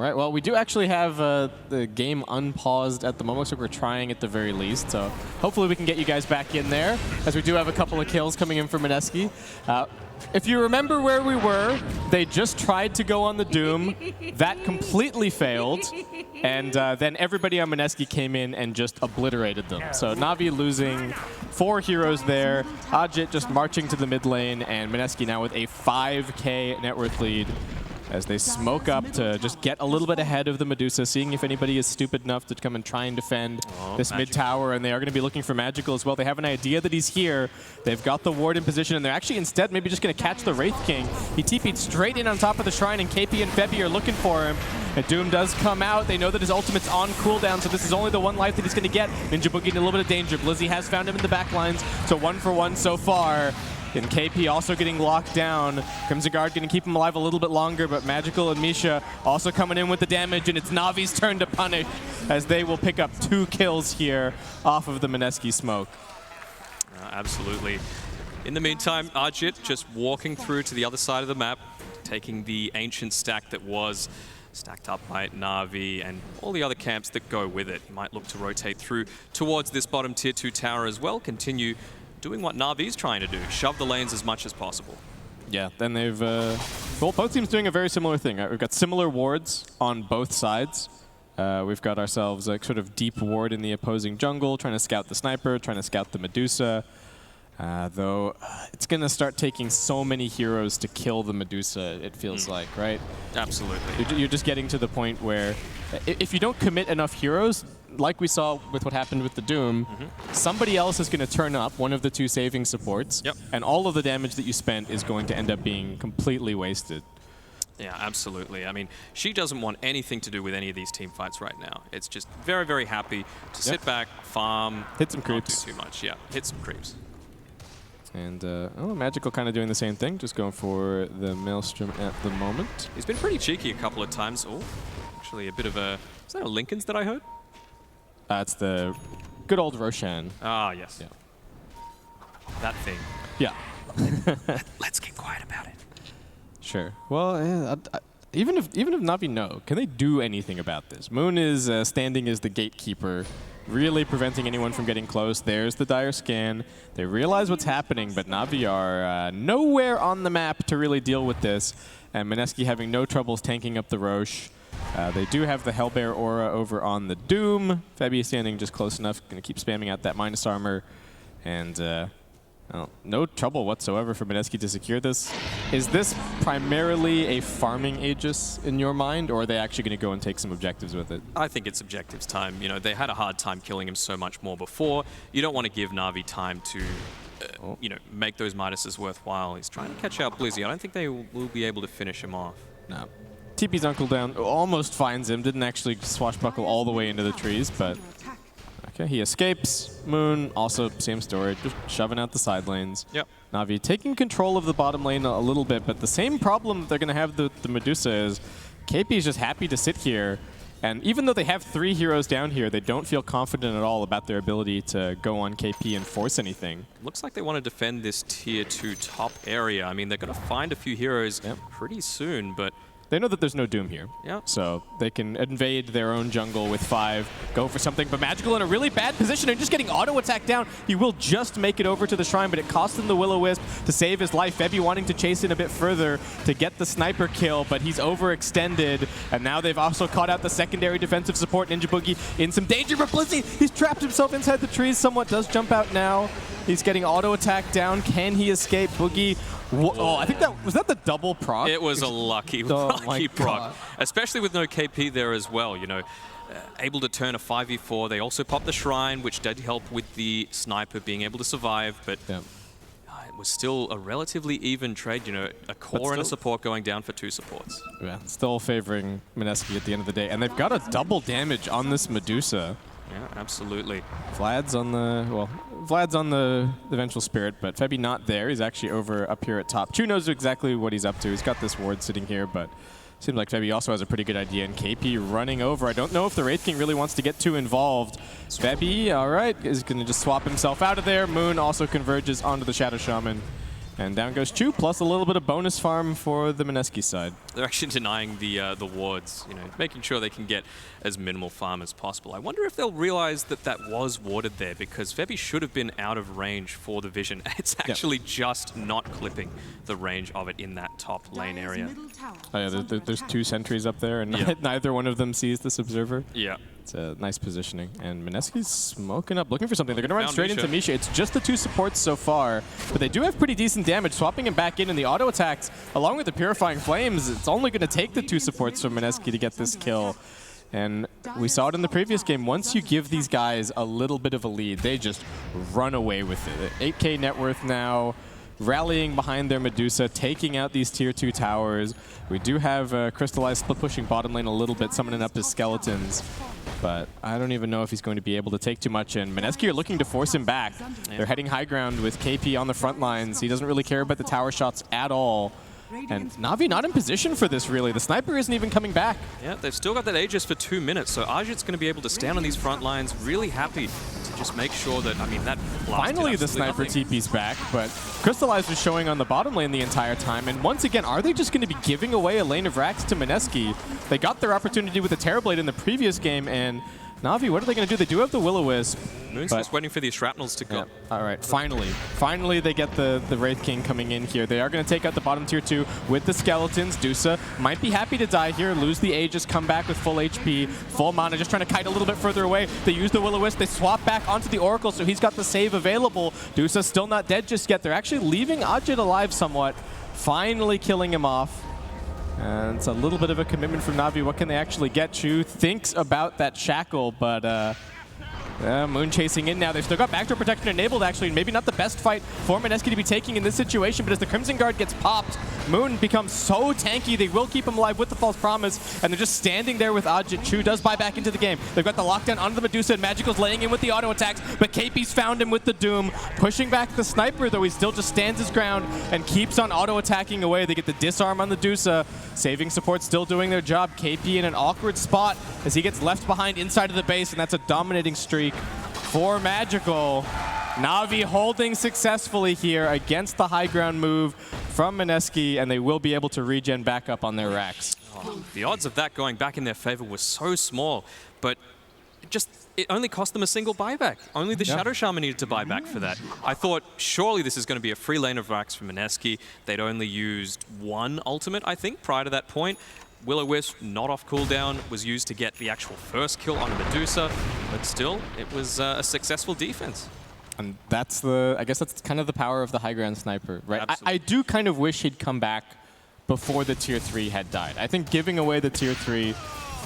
right, well, we do actually have the game unpaused at the moment, so we're trying at the very least. So hopefully we can get you guys back in there, as we do have a couple of kills coming in for Mineski. If you remember where we were, they just tried to go on the Doom. That completely failed. And then everybody on Mineski came in and just obliterated them. So Navi losing 4 heroes there. Ajit just marching to the mid lane, and Mineski now with a 5K net worth lead as they smoke up to just get a little bit ahead of the Medusa, seeing if anybody is stupid enough to come and try and defend this mid tower, and they are going to be looking for Magical as well. They have an idea that he's here. They've got the ward in position, and they're actually instead maybe just going to catch the Wraith King. He TP'd straight in on top of the shrine, and KP and Febby are looking for him. And Doom does come out. They know that his ultimate's on cooldown, so this is only the 1 life that he's going to get. Ninja Boogie in a little bit of danger. Blizzy has found him in the back lines, so 1 for 1 so far. And KP also getting locked down. Crimson Guard going to keep him alive a little bit longer, but Magical and Misha also coming in with the damage, and it's Navi's turn to punish as they will pick up 2 kills here off of the Mineski smoke. Absolutely. In the meantime, Ajit just walking through to the other side of the map, taking the ancient stack that was stacked up by Navi and all the other camps that go with it. He might look to rotate through towards this bottom tier 2 tower as well, continue doing what Navi's trying to do, shove the lanes as much as possible. Yeah, then they've, well, both teams doing a very similar thing. We've got similar wards on both sides. We've got ourselves a sort of deep ward in the opposing jungle, trying to scout the sniper, trying to scout the Medusa. Though it's going to start taking so many heroes to kill the Medusa, it feels like, right? Absolutely. You're just getting to the point where if you don't commit enough heroes, like we saw with what happened with the Doom, somebody else is going to turn up, one of the 2 saving supports, and all of the damage that you spent is going to end up being completely wasted. Yeah, absolutely. I mean, she doesn't want anything to do with any of these team fights right now. It's just very, very happy to sit back, farm, hit some creeps. Not do too much. Yeah, hit some creeps. And Magical kind of doing the same thing, just going for the Maelstrom at the moment. He's been pretty cheeky a couple of times. Oh, actually a bit of a... Is that a Lincoln's that I heard? It's the good old Roshan. Ah, yes. Yeah. That thing. Yeah. Let's get quiet about it. Sure. Well, even if Navi know, can they do anything about this? Moon is standing as the gatekeeper, really preventing anyone from getting close. There's the dire scan. They realize what's happening, but Navi are nowhere on the map to really deal with this. And Mineski having no troubles tanking up the Roche. They do have the Hellbear aura over on the Doom. Febby standing just close enough, going to keep spamming out that minus armor. And no trouble whatsoever for Mineski to secure this. Is this primarily a farming Aegis in your mind, or are they actually going to go and take some objectives with it? I think it's objectives time. You know, they had a hard time killing him so much more before. You don't want to give Navi time to, you know, make those Midases worthwhile. He's trying to catch out Blizzy. I don't think they will be able to finish him off. No. TP's uncle down, almost finds him, didn't actually swashbuckle all the way into the trees, but okay, he escapes. Moon, also same story, just shoving out the side lanes. Yep. Navi taking control of the bottom lane a little bit, but the same problem they're going to have the Medusa is KP is just happy to sit here, and even though they have 3 heroes down here, they don't feel confident at all about their ability to go on KP and force anything. Looks like they want to defend this tier 2 top area. I mean, they're going to find a few heroes pretty soon, but they know that there's no Doom here, so they can invade their own jungle with 5, go for something, but Magical in a really bad position and just getting auto-attacked down. He will just make it over to the shrine, but it cost him the Will-O-Wisp to save his life. Febby wanting to chase in a bit further to get the sniper kill, but he's overextended, and now they've also caught out the secondary defensive support. Ninja Boogie in some danger, but Blizzy, he's trapped himself inside the trees somewhat, does jump out now. He's getting auto-attacked down. Can he escape? Boogie. Oh, I think was that the double proc? It was a lucky proc, especially with no KP there as well. You know, able to turn a 5v4. They also popped the shrine, which did help with the sniper being able to survive, but it was still a relatively even trade. You know, a core and a support going down for 2 supports. Yeah, still favoring Mineski at the end of the day, and they've got a double damage on this Medusa. Yeah, absolutely. Vlad's on the Vengeful Spirit, but Febby not there. He's actually over up here at top. Chu knows exactly what he's up to. He's got this ward sitting here, but seems like Febby also has a pretty good idea. And KP running over. I don't know if the Wraith King really wants to get too involved. Febby, all right, is going to just swap himself out of there. Moon also converges onto the Shadow Shaman. And down goes Chu, plus a little bit of bonus farm for the Mineski side. They're actually denying the wards, you know, making sure they can get as minimal farm as possible. I wonder if they'll realize that that was warded there, because Febby should have been out of range for the vision. It's actually just not clipping the range of it in that top lane area. Oh yeah, there's 2 sentries up there, and neither one of them sees this observer. Yeah. It's a nice positioning, and Mineski's smoking up, looking for something. They're going to run straight into Misha. It's just the 2 supports so far, but they do have pretty decent damage. Swapping him back in the auto attacks, along with the Purifying Flames, it's only going to take the 2 supports from Mineski to get this kill. And we saw it in the previous game. Once you give these guys a little bit of a lead, they just run away with it. 8K net worth now, rallying behind their Medusa, taking out these tier 2 towers. We do have Crystallized split pushing bottom lane a little bit, summoning up his skeletons. But I don't even know if he's going to be able to take too much in. Mineski are looking to force him back. They're heading high ground with KP on the front lines. He doesn't really care about the tower shots at all. And Navi not in position for this, really. The sniper isn't even coming back. Yeah, they've still got that Aegis for 2 minutes, so Ajit's going to be able to stand on these front lines, really happy to just make sure that, I mean, that finally the sniper TP's back, but Crystallized was showing on the bottom lane the entire time, and once again, are they just going to be giving away a lane of racks to Mineski? They got their opportunity with the Terrorblade in the previous game, and Navi, what are they going to do? They do have the Will-O-Wisp. Moon's just waiting for these shrapnels to go. Yeah. All right, finally they get the Wraith King coming in here. They are going to take out the bottom tier 2 with the skeletons. Dusa might be happy to die here, lose the Aegis, come back with full HP, full mana, just trying to kite a little bit further away. They use the Will-O-Wisp, they swap back onto the Oracle, so he's got the save available. Dusa still not dead just yet. They're actually leaving Ajit alive somewhat, finally killing him off. And it's a little bit of a commitment from Navi. What can they actually get? Chu thinks about that shackle, but Moon chasing in now. They've still got backdoor protection enabled, actually. Maybe not the best fight for Mineski to be taking in this situation, but as the Crimson Guard gets popped, Moon becomes so tanky. They will keep him alive with the False Promise, and they're just standing there with Ajit. Chu does buy back into the game. They've got the lockdown onto the Medusa, and Magical's laying in with the auto attacks, but KP's found him with the Doom. Pushing back the Sniper, though, he still just stands his ground and keeps on auto attacking away. They get the disarm on the Medusa. Saving support still doing their job. KP in an awkward spot as he gets left behind inside of the base, and that's a dominating streak for Magical. Navi holding successfully here against the high ground move from Mineski, and they will be able to regen back up on their racks. Oh, the odds of that going back in their favor were so small, but it only cost them a single buyback. Only the Shadow Shaman needed to buy back for that. I thought surely this is going to be a free lane of racks for Mineski. They'd only used 1 ultimate, I think, prior to that point. Will-O-Wisp, not off cooldown, was used to get the actual first kill on Medusa, but still, it was a successful defense. And that's I guess that's kind of the power of the high ground sniper, right? I do kind of wish he'd come back before the tier 3 had died. I think giving away the tier 3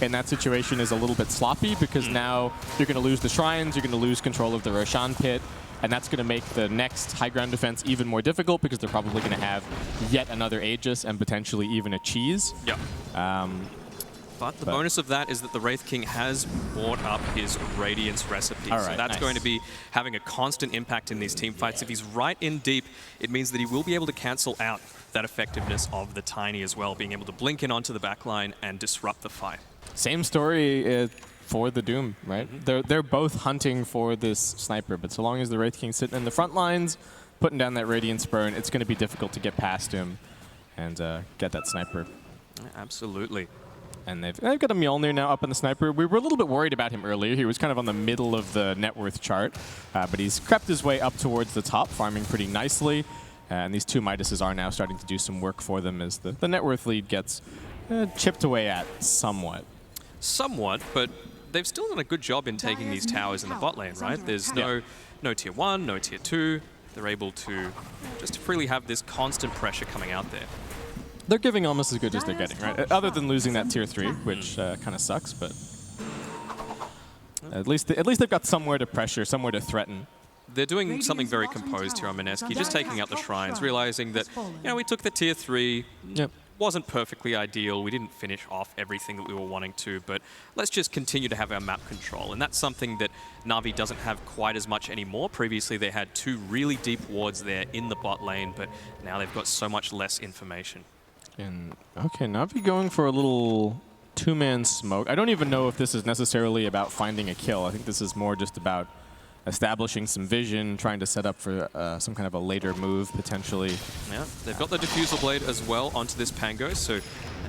in that situation is a little bit sloppy, because now you're going to lose the shrines, you're going to lose control of the Roshan pit, and that's going to make the next high ground defense even more difficult, because they're probably going to have yet another Aegis and potentially even a cheese. Yeah. But the bonus of that is that the Wraith King has bought up his Radiance recipe. Right, so that's going to be having a constant impact in these team fights. If he's right in deep, it means that he will be able to cancel out that effectiveness of the Tiny as well, being able to blink in onto the backline and disrupt the fight. Same story for the Doom, right? They're both hunting for this sniper, but so long as the Wraith King's sitting in the front lines, putting down that Radiance burn, it's going to be difficult to get past him and get that sniper. Absolutely. And they've got a Mjolnir now up on the sniper. We were a little bit worried about him earlier. He was kind of on the middle of the net worth chart, but he's crept his way up towards the top, farming pretty nicely. And these 2 Midases are now starting to do some work for them as the net worth lead gets chipped away at somewhat. Somewhat, but they've still done a good job in taking these towers in the bot lane, right? There's no tier 1, no tier 2. They're able to just freely have this constant pressure coming out there. They're giving almost as good as they're getting, right? Other than losing that tier 3, which kind of sucks, but at least they've got somewhere to pressure, somewhere to threaten. They're doing something very composed here on Mineski, just taking out the shrines, realizing that, we took the tier 3. Yep. Wasn't perfectly ideal. We didn't finish off everything that we were wanting to, but let's just continue to have our map control. And that's something that Navi doesn't have quite as much anymore. Previously, they had 2 really deep wards there in the bot lane, but now they've got so much less information. And okay, Navi going for a little 2-man smoke. I don't even know if this is necessarily about finding a kill. I think this is more just about establishing some vision, trying to set up for some kind of a later move, potentially. Yeah, they've got the Diffusal Blade as well onto this Pango, so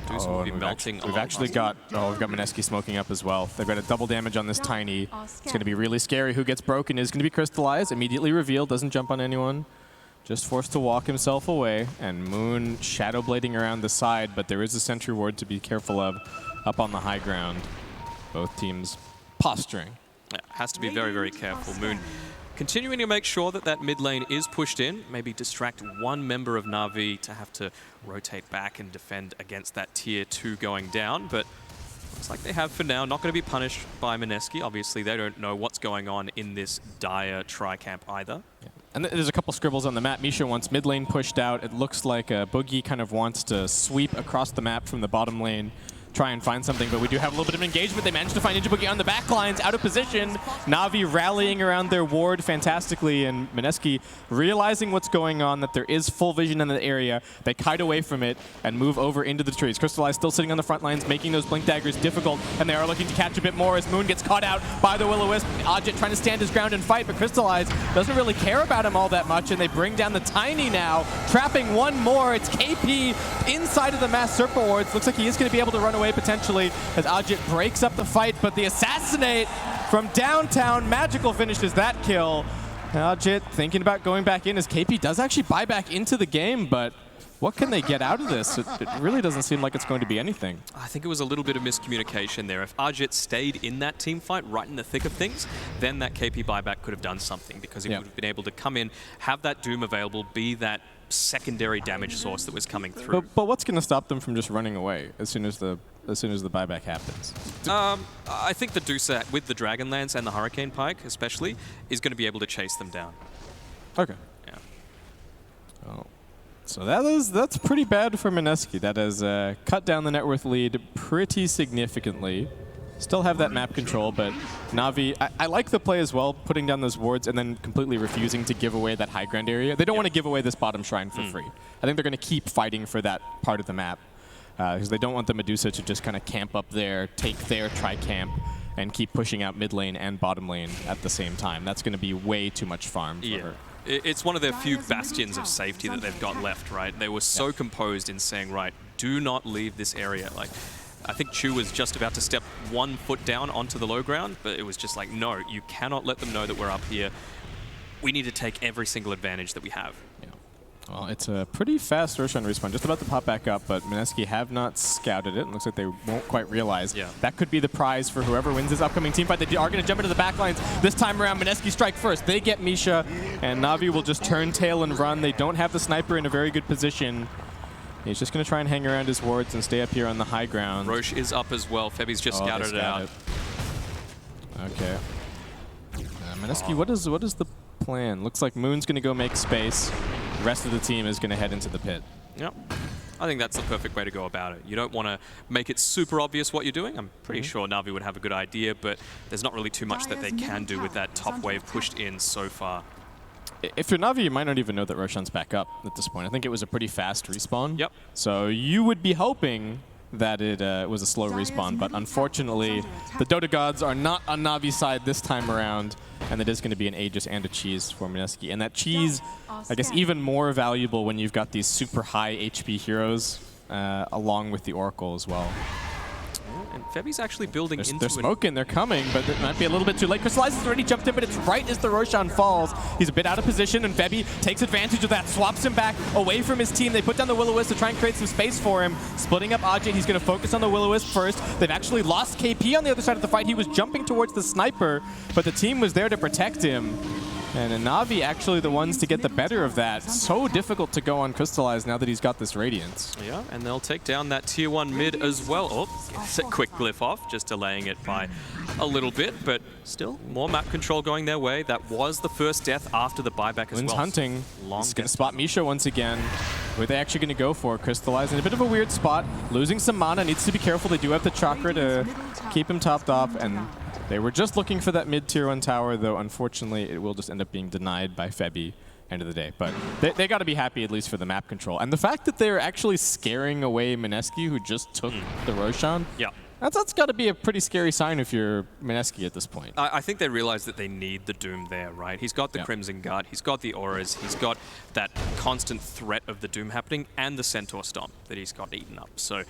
Natus will be melting. We've actually got Mineski smoking up as well. They've got a double damage on this Tiny. It's going to be really scary. Who gets broken is going to be Crystallized, immediately revealed, doesn't jump on anyone. Just forced to walk himself away, and Moon shadow blading around the side, but there is a sentry ward to be careful of up on the high ground. Both teams posturing. Yeah, has to be very, very careful. Moon continuing to make sure that that mid lane is pushed in, maybe distract one member of Navi to have to rotate back and defend against that tier 2 going down, but looks like they have for now. Not going to be punished by Mineski. Obviously, they don't know what's going on in this dire tri-camp either. Yeah. And there's a couple scribbles on the map. Misha wants mid lane pushed out. It looks like Boogie kind of wants to sweep across the map from the bottom lane, try and find something, but we do have a little bit of engagement. They managed to find Ninja Boogie on the back lines, out of position. Navi rallying around their ward fantastically, and Mineski realizing what's going on, that there is full vision in the area. They kite away from it and move over into the trees. Crystallized still sitting on the front lines, making those blink daggers difficult, and they are looking to catch a bit more as Moon gets caught out by the Will-O-Wisp. Ajit trying to stand his ground and fight, but Crystallized doesn't really care about him all that much, and they bring down the Tiny now, trapping one more. It's KP inside of the Mass Serpent wards. Looks like he is going to be able to run away potentially as Ajit breaks up the fight, but the Assassinate from downtown, magical finishes that kill. Ajit thinking about going back in as KP does actually buy back into the game, but what can they get out of this? It really doesn't seem like it's going to be anything. I think it was a little bit of miscommunication there. If Ajit stayed in that team fight right in the thick of things, then that KP buyback could have done something, because he would have been able to come in, have that Doom available, be that secondary damage source that was coming through. But what's going to stop them from just running away as soon as the buyback happens? I think the Dusa with the Dragonlance and the Hurricane Pike especially is going to be able to chase them down. Okay. Yeah. Well, so that's pretty bad for Mineski. That has cut down the net worth lead pretty significantly. Still have that map control, but Navi, I like the play as well, putting down those wards and then completely refusing to give away that high ground area. They don't want to give away this bottom shrine for free. I think they're going to keep fighting for that part of the map, because they don't want the Medusa to just kind of camp up there, take their tri-camp, and keep pushing out mid lane and bottom lane at the same time. That's going to be way too much farm for her. It's one of their few bastions of safety that they've got left, right? They were so composed in saying, right, do not leave this area. Like, I think Chu was just about to step 1 foot down onto the low ground, but it was just like, no, you cannot let them know that we're up here. We need to take every single advantage that we have. Yeah. Well, it's a pretty fast Roshan respawn, just about to pop back up, but Mineski have not scouted it. It looks like they won't quite realize. That could be the prize for whoever wins this upcoming team fight. They are going to jump into the back lines this time around. Mineski strike first. They get Misha, and Navi will just turn tail and run. They don't have the sniper in a very good position. He's just going to try and hang around his wards and stay up here on the high ground. Roche is up as well. Febi's just scouted it out. Okay. Mineski, what is the plan? Looks like Moon's going to go make space. The rest of the team is going to head into the pit. Yep. I think that's the perfect way to go about it. You don't want to make it super obvious what you're doing. I'm pretty sure Navi would have a good idea, but there's not really too much that they can do with that top wave pushed in so far. If you're Navi, you might not even know that Roshan's back up at this point. I think it was a pretty fast respawn. Yep. So you would be hoping that it was a slow respawn, but unfortunately, the Dota gods are not on Navi's side this time around, and it is going to be an Aegis and a cheese for Mineski. And that cheese, I guess, even more valuable when you've got these super high HP heroes along with the Oracle as well. And Febi's actually building into They're smoking, they're coming, but it might be a little bit too late. Crystallized has already jumped in, but it's right as the Roshan falls. He's a bit out of position, and Febi takes advantage of that, swaps him back away from his team. They put down the Will-O-Wisp to try and create some space for him. Splitting up Ajit, he's going to focus on the Will-O-Wisp first. They've actually lost KP on the other side of the fight. He was jumping towards the sniper, but the team was there to protect him. And Navi actually the ones to get the better of that. So difficult to go on Crystallized now that he's got this Radiance. Yeah, and they'll take down that tier 1 mid as well. Oh, gets a quick glyph off, just delaying it by a little bit, but still more map control going their way. That was the first death after the buyback as Lynn's well. hunting. He's going to spot Misha once again. Who are they actually going to go for? Crystallized in a bit of a weird spot. Losing some mana, needs to be careful. They do have the chakra to keep him topped off, and they were just looking for that mid-tier 1 tower, though unfortunately it will just end up being denied by Febi end of the day. But they got to be happy at least for the map control. And the fact that they're actually scaring away Mineski, who just took the Roshan, That's got to be a pretty scary sign if you're Mineski at this point. I think they realize that they need the Doom there, right? He's got the Crimson Guard, he's got the Auras, he's got that constant threat of the Doom happening, and the Centaur Stomp that he's got eaten up. So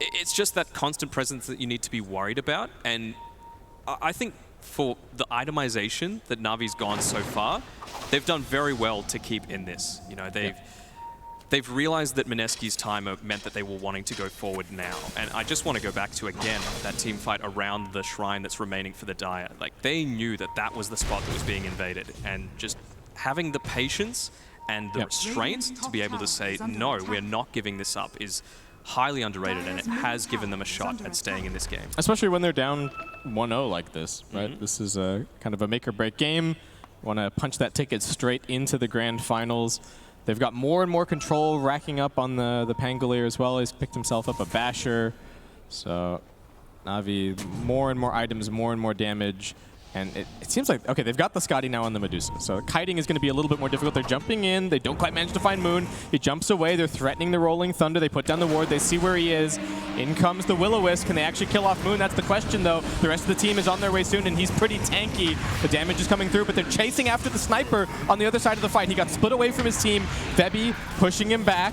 it's just that constant presence that you need to be worried about. And I think for the itemization that Navi's gone so far, they've done very well to keep in this. You know, they've realized that Mineski's timer meant that they were wanting to go forward now. And I just want to go back to, again, that team fight around the shrine that's remaining for the Dire. Like, they knew that that was the spot that was being invaded. And just having the patience and the restraint to be able to say, no, we're not giving this up is highly underrated, and it has given them a shot at staying in this game. Especially when they're down 1-0 like this, right? This is a kind of a make-or-break game. Want to punch that ticket straight into the grand finals. They've got more and more control, racking up on the Pangolier as well. He's picked himself up a Basher. So Navi, more and more items, more and more damage. And it seems like, okay, they've got the Scotty now on the Medusa. So kiting is going to be a little bit more difficult. They're jumping in. They don't quite manage to find Moon. He jumps away. They're threatening the Rolling Thunder. They put down the ward. They see where he is. In comes the Will-O-Wisp. Can they actually kill off Moon? That's the question, though. The rest of the team is on their way soon, and he's pretty tanky. The damage is coming through, but they're chasing after the Sniper on the other side of the fight. He got split away from his team. Febby pushing him back.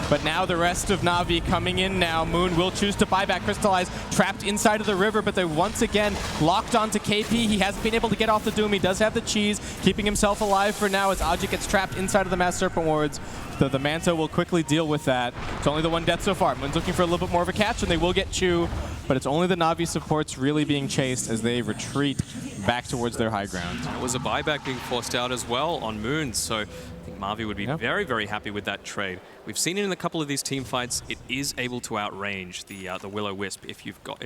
But now the rest of Navi coming in now. Moon will choose to buy back. Crystallize trapped inside of the river, but they're once again locked onto KP. He hasn't been able to get off the Doom. He does have the cheese, keeping himself alive for now as Aegis gets trapped inside of the Mass Serpent Wards. The Manta will quickly deal with that. It's only the one death so far. Moon's looking for a little bit more of a catch, and they will get Chew, but it's only the Navi supports really being chased as they retreat back towards their high ground. It was a buyback being forced out as well on Moon, so I think Mavi would be very, very happy with that trade. We've seen it in a couple of these team fights. It is able to outrange the Will-O-Wisp if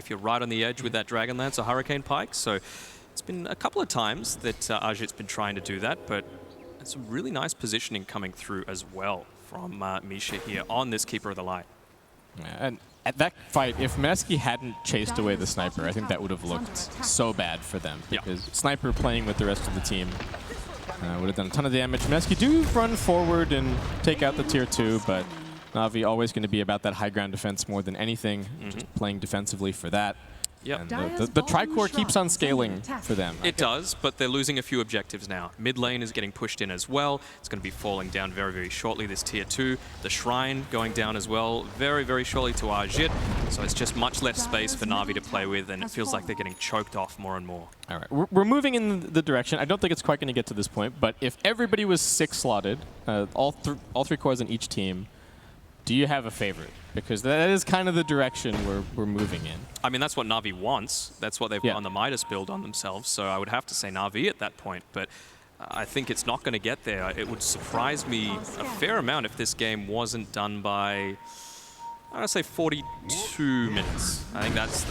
you're right on the edge with that Dragonlance or Hurricane Pike. So it's been a couple of times that Aegis been trying to do that, but some really nice positioning coming through as well from Misha here on this Keeper of the Light. Yeah, and at that fight, if Mineski hadn't chased away the Sniper, I think that would have looked so bad for them. Because Sniper playing with the rest of the team would have done a ton of damage. Mineski do run forward and take out the tier 2, but Navi always going to be about that high ground defense more than anything, just playing defensively for that. And the Tricore keeps on scaling for them. It does, but they're losing a few objectives now. Mid lane is getting pushed in as well. It's going to be falling down very, very shortly, this tier 2. The Shrine going down as well very, very shortly to Aegis. So it's just much less space for Navi to play with, and it feels like they're getting choked off more and more. All right, we're moving in the direction. I don't think it's quite going to get to this point, but if everybody was 6 slotted, all 3 cores in each team, do you have a favorite? Because that is kind of the direction we're moving in. I mean, that's what Navi wants. That's what they've got on the Midas build on themselves. So I would have to say Navi at that point. But I think it's not going to get there. It would surprise me a fair amount if this game wasn't done by, I'm going to say 42 minutes. I think that's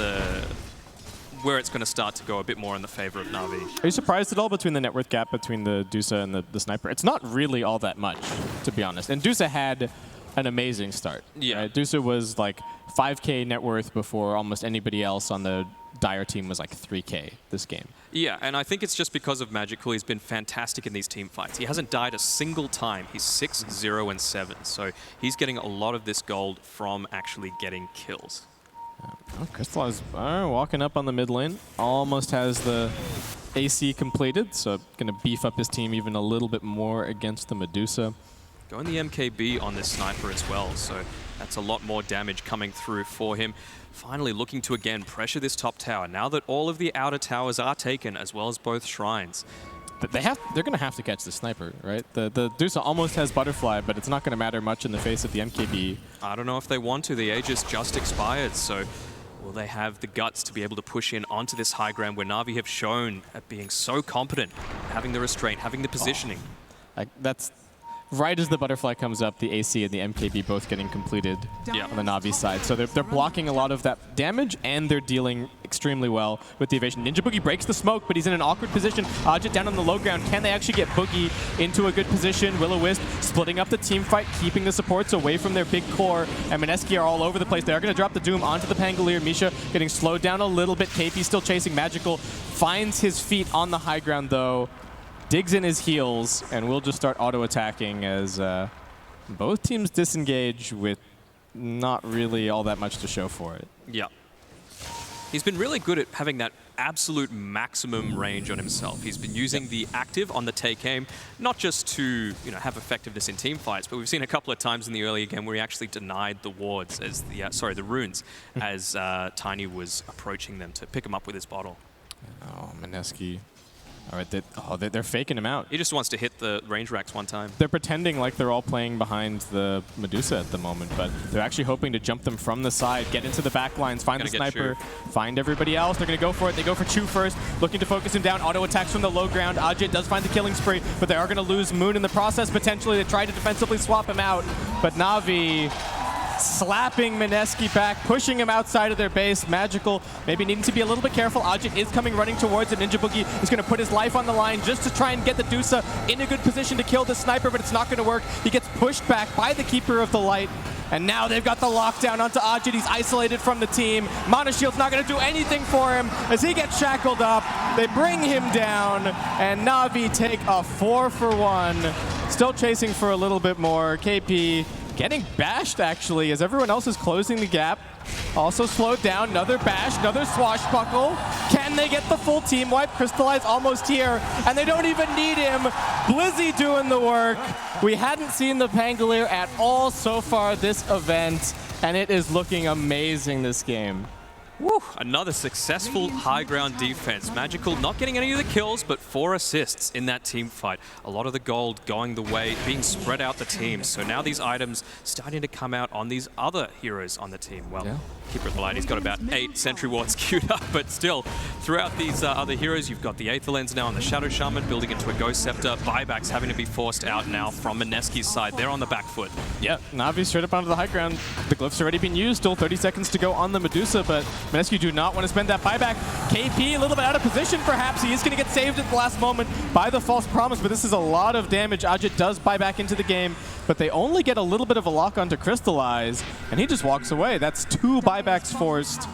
where it's going to start to go a bit more in the favor of Navi. Are you surprised at all between the net worth gap between the Dusa and the Sniper? It's not really all that much, to be honest. And Dusa had an amazing start. Right? Dusa was like 5K net worth before almost anybody else on the Dire team was like 3K this game. Yeah, and I think it's just because of Magical. He's been fantastic in these team fights. He hasn't died a single time. He's 6, 0, and 7. So he's getting a lot of this gold from actually getting kills. Oh, Crystallize walking up on the mid lane. Almost has the AC completed, so going to beef up his team even a little bit more against the Medusa. Going the MKB on this Sniper as well, so that's a lot more damage coming through for him. Finally looking to again pressure this top tower now that all of the outer towers are taken, as well as both shrines. But they're going to have to catch the Sniper, right? The Dusa almost has Butterfly, but it's not going to matter much in the face of the MKB. I don't know if they want to. The Aegis just expired, so will they have the guts to be able to push in onto this high ground where Navi have shown at being so competent, having the restraint, having the positioning. That's right as the Butterfly comes up, the AC and the MKB both getting completed on the Navi side. So they're blocking a lot of that damage, and they're dealing extremely well with the evasion. Ninja Boogie breaks the smoke, but he's in an awkward position. Aegis down on the low ground. Can they actually get Boogie into a good position? Will-O-Wisp splitting up the team fight, keeping the supports away from their big core, and Mineski are all over the place. They're going to drop the Doom onto the Pangolier. Misha getting slowed down a little bit. KP still chasing Magical. Finds his feet on the high ground, though. Digs in his heels, and we'll just start auto-attacking as both teams disengage with not really all that much to show for it. Yeah. He's been really good at having that absolute maximum range on himself. He's been using the active on the take aim, not just to have effectiveness in team fights, but we've seen a couple of times in the earlier game where he actually denied the wards as the runes as Tiny was approaching them to pick him up with his bottle. Oh, Mineski. All right, they're faking him out. He just wants to hit the range racks one time. They're pretending like they're all playing behind the Medusa at the moment, but they're actually hoping to jump them from the side, get into the back lines, find the sniper, find everybody else. They're going to go for it. They go for Chu first, looking to focus him down. Auto attacks from the low ground. Ajit does find the killing spree, but they are going to lose Moon in the process, potentially. They try to defensively swap him out, but Navi slapping Mineski back, pushing him outside of their base. Magical maybe needing to be a little bit careful. Ajit is coming running towards him. Ninja Boogie is going to put his life on the line just to try and get the Dusa in a good position to kill the sniper, but it's not going to work. He gets pushed back by the Keeper of the Light. And now they've got the lockdown onto Ajit. He's isolated from the team. Mana Shield's not going to do anything for him as he gets shackled up. They bring him down, and Navi take a 4-for-1. Still chasing for a little bit more. KP getting bashed, actually, as everyone else is closing the gap. Also slowed down. Another bash, another swashbuckle. Can they get the full team wipe? Crystallize almost here, and they don't even need him. Blizzy doing the work. We hadn't seen the Pangolier at all so far this event, and it is looking amazing this game. Woo, another successful high ground defense. Magical not getting any of the kills, but 4 assists in that team fight. A lot of the gold going the way, being spread out the team. So now these items starting to come out on these other heroes on the team. Well, yeah. Keeper of the Light, he's got about 8 Sentry Wards queued up, but still, throughout these other heroes, you've got the Aether Lens now on the Shadow Shaman, building into a Ghost Scepter. Buybacks having to be forced out now from Mineski's side. They're on the back foot. Yeah, Navi straight up onto the high ground. The glyph's already been used, still 30 seconds to go on the Medusa, but Mineski do not want to spend that buyback. KP a little bit out of position, perhaps. He is going to get saved at the last moment by the False Promise, but this is a lot of damage. Ajit does buy back into the game, but they only get a little bit of a lock onto Crystallize, and he just walks away. That's 2 buybacks forced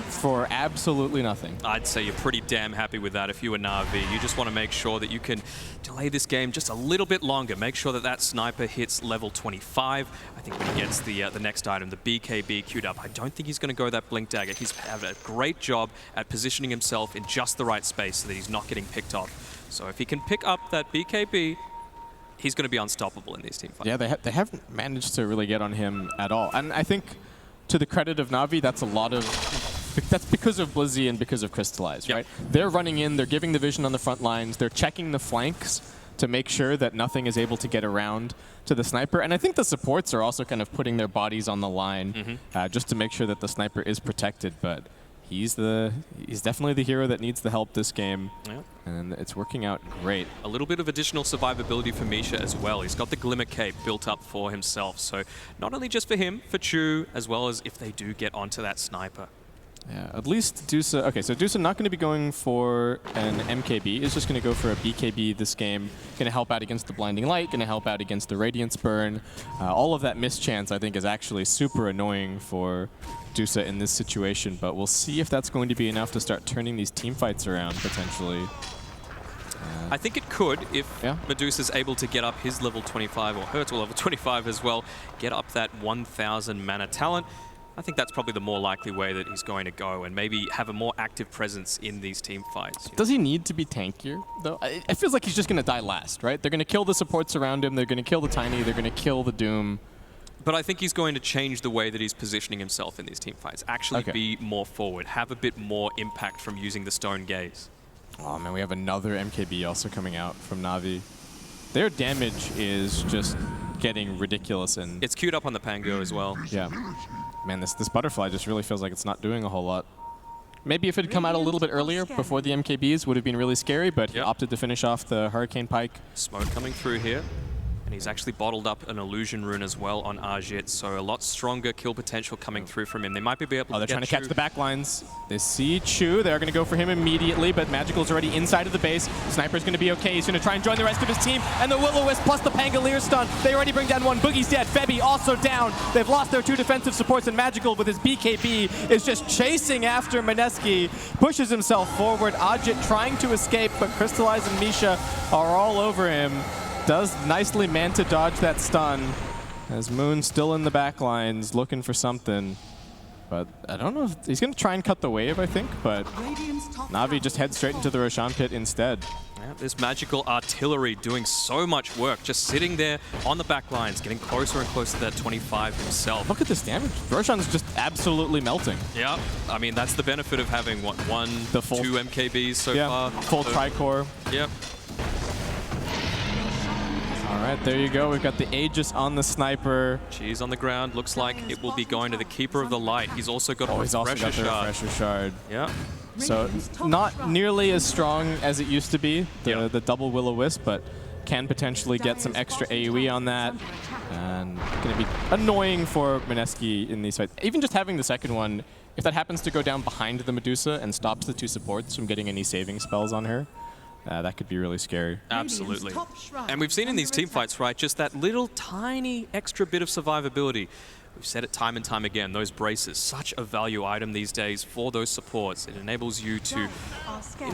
for absolutely nothing. I'd say you're pretty damn happy with that if you were Navi. You just want to make sure that you can delay this game just a little bit longer. Make sure that that sniper hits level 25. I think when he gets the next item, the BKB queued up, I don't think he's going to go that Blink Dagger. He's had a great job at positioning himself in just the right space so that he's not getting picked off. So if he can pick up that BKB, he's going to be unstoppable in these team fights. Yeah, they haven't managed to really get on him at all. And I think, to the credit of Navi, that's because of Blizzy and because of Crystallize, right? They're running in, they're giving the vision on the front lines, they're checking the flanks to make sure that nothing is able to get around to the sniper. And I think the supports are also kind of putting their bodies on the line just to make sure that the sniper is protected. But he's definitely the hero that needs the help this game. Yeah. And it's working out great. A little bit of additional survivability for Misha as well. He's got the Glimmer Cape built up for himself. So not only just for him, for Chu, as well as if they do get onto that sniper. Yeah, at least Dusa. Okay, so Dusa not going to be going for an MKB. Is just going to go for a BKB this game. Going to help out against the Blinding Light. Going to help out against the Radiance Burn. All of that mischance, I think, is actually super annoying for Dusa in this situation. But we'll see if that's going to be enough to start turning these team fights around potentially. I think it could if Medusa's able to get up his level 25 or her to level 25 as well. Get up that 1,000 mana talent. I think that's probably the more likely way that he's going to go and maybe have a more active presence in these team fights. Does he need to be tankier, though? It feels like he's just going to die last, right? They're going to kill the supports around him. They're going to kill the Tiny. They're going to kill the Doom. But I think he's going to change the way that he's positioning himself in these team fights. Actually be more forward. Have a bit more impact from using the Stone Gaze. Oh, man, we have another MKB also coming out from Navi. Their damage is just getting ridiculous. And it's queued up on the Pango as well. Yeah. Man, this butterfly just really feels like it's not doing a whole lot. Maybe if it had come out a little bit earlier before the MKBs would have been really scary, but he opted to finish off the Hurricane Pike. Smoke coming through here. And he's actually bottled up an Illusion Rune as well on Ajit, so a lot stronger kill potential coming through from him. They might be able to they're trying to catch the back lines. They see Chu. They're going to go for him immediately, but Magical's already inside of the base. Sniper's going to be okay. He's going to try and join the rest of his team. And the Will-O-Wisp plus the Pangolier stun. They already bring down one. Boogie's dead. Febby also down. They've lost their 2 defensive supports, and Magical with his BKB is just chasing after Mineski. Pushes himself forward. Ajit trying to escape, but Crystallize and Misha are all over him. Does nicely Manta dodge that stun as Moon still in the back lines looking for something. But I don't know if he's going to try and cut the wave, I think, but Navi just heads straight into the Roshan pit instead. Yeah, this magical artillery doing so much work, just sitting there on the back lines, getting closer and closer to that 25 himself. Look at this damage. Roshan's just absolutely melting. Yeah, I mean, that's the benefit of having, what, The full, 2 MKBs so yeah, far. full tricore. Yep. All right, there you go. We've got the Aegis on the sniper. Cheese on the ground. Looks like it will be going to the Keeper of the Light. He's also got a refresher shard. Refresher shard. Yeah. So not nearly as strong as it used to be, the double Will-O-Wisp, but can potentially get some extra AoE on that. And going to be annoying for Mineski in these fights. Even just having the second one, if that happens to go down behind the Medusa and stops the 2 supports from getting any saving spells on her, that could be really scary. Absolutely. And we've seen in these team fights, right, just that little tiny extra bit of survivability. We've said it time and time again, those braces, such a value item these days for those supports. It enables you to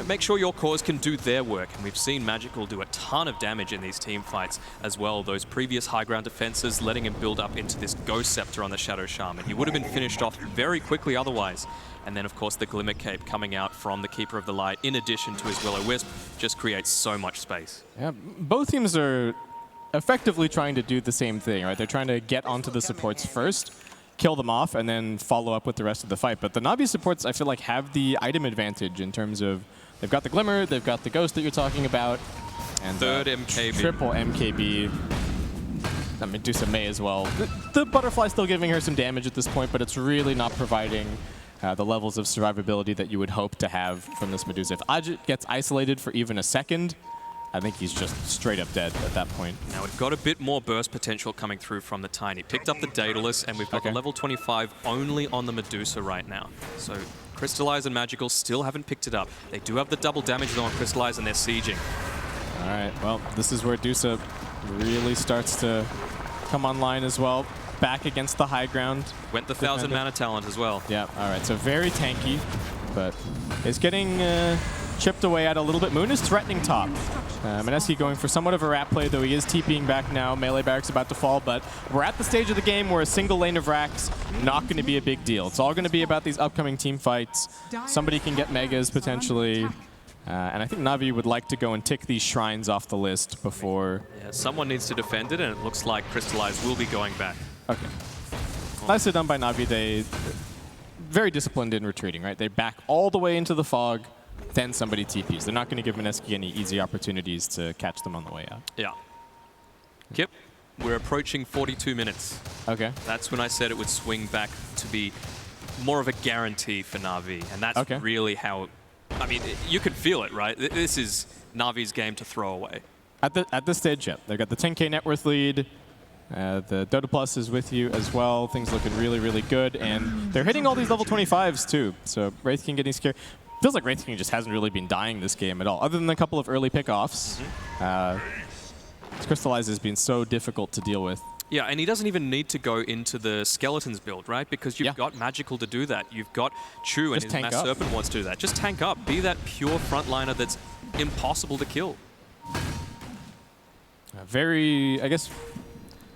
make sure your cores can do their work. And we've seen Magical do a ton of damage in these team fights as well. Those previous high ground defenses letting him build up into this Ghost Scepter on the Shadow Shaman. He would have been finished off very quickly otherwise. And then, of course, the Glimmer Cape coming out from the Keeper of the Light, in addition to his Will-O-Wisp, just creates so much space. Yeah, both teams are effectively trying to do the same thing, right? They're trying to get onto the supports first, kill them off, and then follow up with the rest of the fight. But the Navi supports, I feel like, have the item advantage in terms of they've got the Glimmer, they've got the Ghost that you're talking about, and third MKB. Triple MKB. Medusa may as well. The Butterfly's still giving her some damage at this point, but it's really not providing the levels of survivability that you would hope to have from this Medusa. If Ajit gets isolated for even a second, I think he's just straight up dead at that point. Now we've got a bit more burst potential coming through from the Tiny. Picked up the Daedalus, and we've got the level 25 only on the Medusa right now. So Crystallize and Magical still haven't picked it up. They do have the double damage though on Crystallize, and they're sieging. All right, well, this is where Dusa really starts to come online as well. Back against the high ground. Went the 1,000 mana talent as well. Yeah, all right, so very tanky, but it's getting chipped away at a little bit. Moon is threatening top. Mineski going for somewhat of a rat play, though he is TPing back now. Melee Barracks about to fall, but we're at the stage of the game where a single lane of racks not going to be a big deal. It's all going to be about these upcoming team fights. Somebody can get megas potentially. And I think Navi would like to go and tick these shrines off the list before... Yeah, someone needs to defend it, and it looks like Crystallize will be going back. Okay. Nicely done by Navi. They very disciplined in retreating, right? They back all the way into the fog, then somebody TPs. They're not going to give Mineski any easy opportunities to catch them on the way out. Yeah. Kip, we're approaching 42 minutes. Okay. That's when I said it would swing back to be more of a guarantee for Navi, and that's really how... I mean, you can feel it, right? This is Navi's game to throw away. At this stage, yeah. They've got the 10K net worth lead. The Dota Plus is with you as well. Things looking really, really good. And they're hitting all these level 25s, too. So Wraith King getting scared. Feels like Wraith King just hasn't really been dying this game at all, other than a couple of early pickoffs. Crystallize has been so difficult to deal with. Yeah, and he doesn't even need to go into the Skeletons build, right? Because you've got Magical to do that. You've got Chu and his Mass Serpent wants to do that. Just tank up. Be that pure frontliner that's impossible to kill. Very, I guess,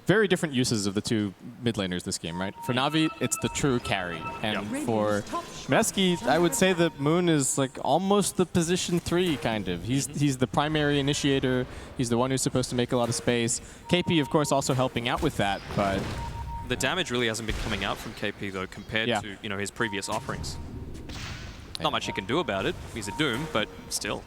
very different uses of the two mid laners this game, right? For Navi, it's the true carry. And for Mineski, I would say that Moon is like almost the position 3, kind of. He's the primary initiator. He's the one who's supposed to make a lot of space. KP, of course, also helping out with that, but... The damage really hasn't been coming out from KP, though, compared to his previous offerings. Not much he can do about it. He's a Doom, but still.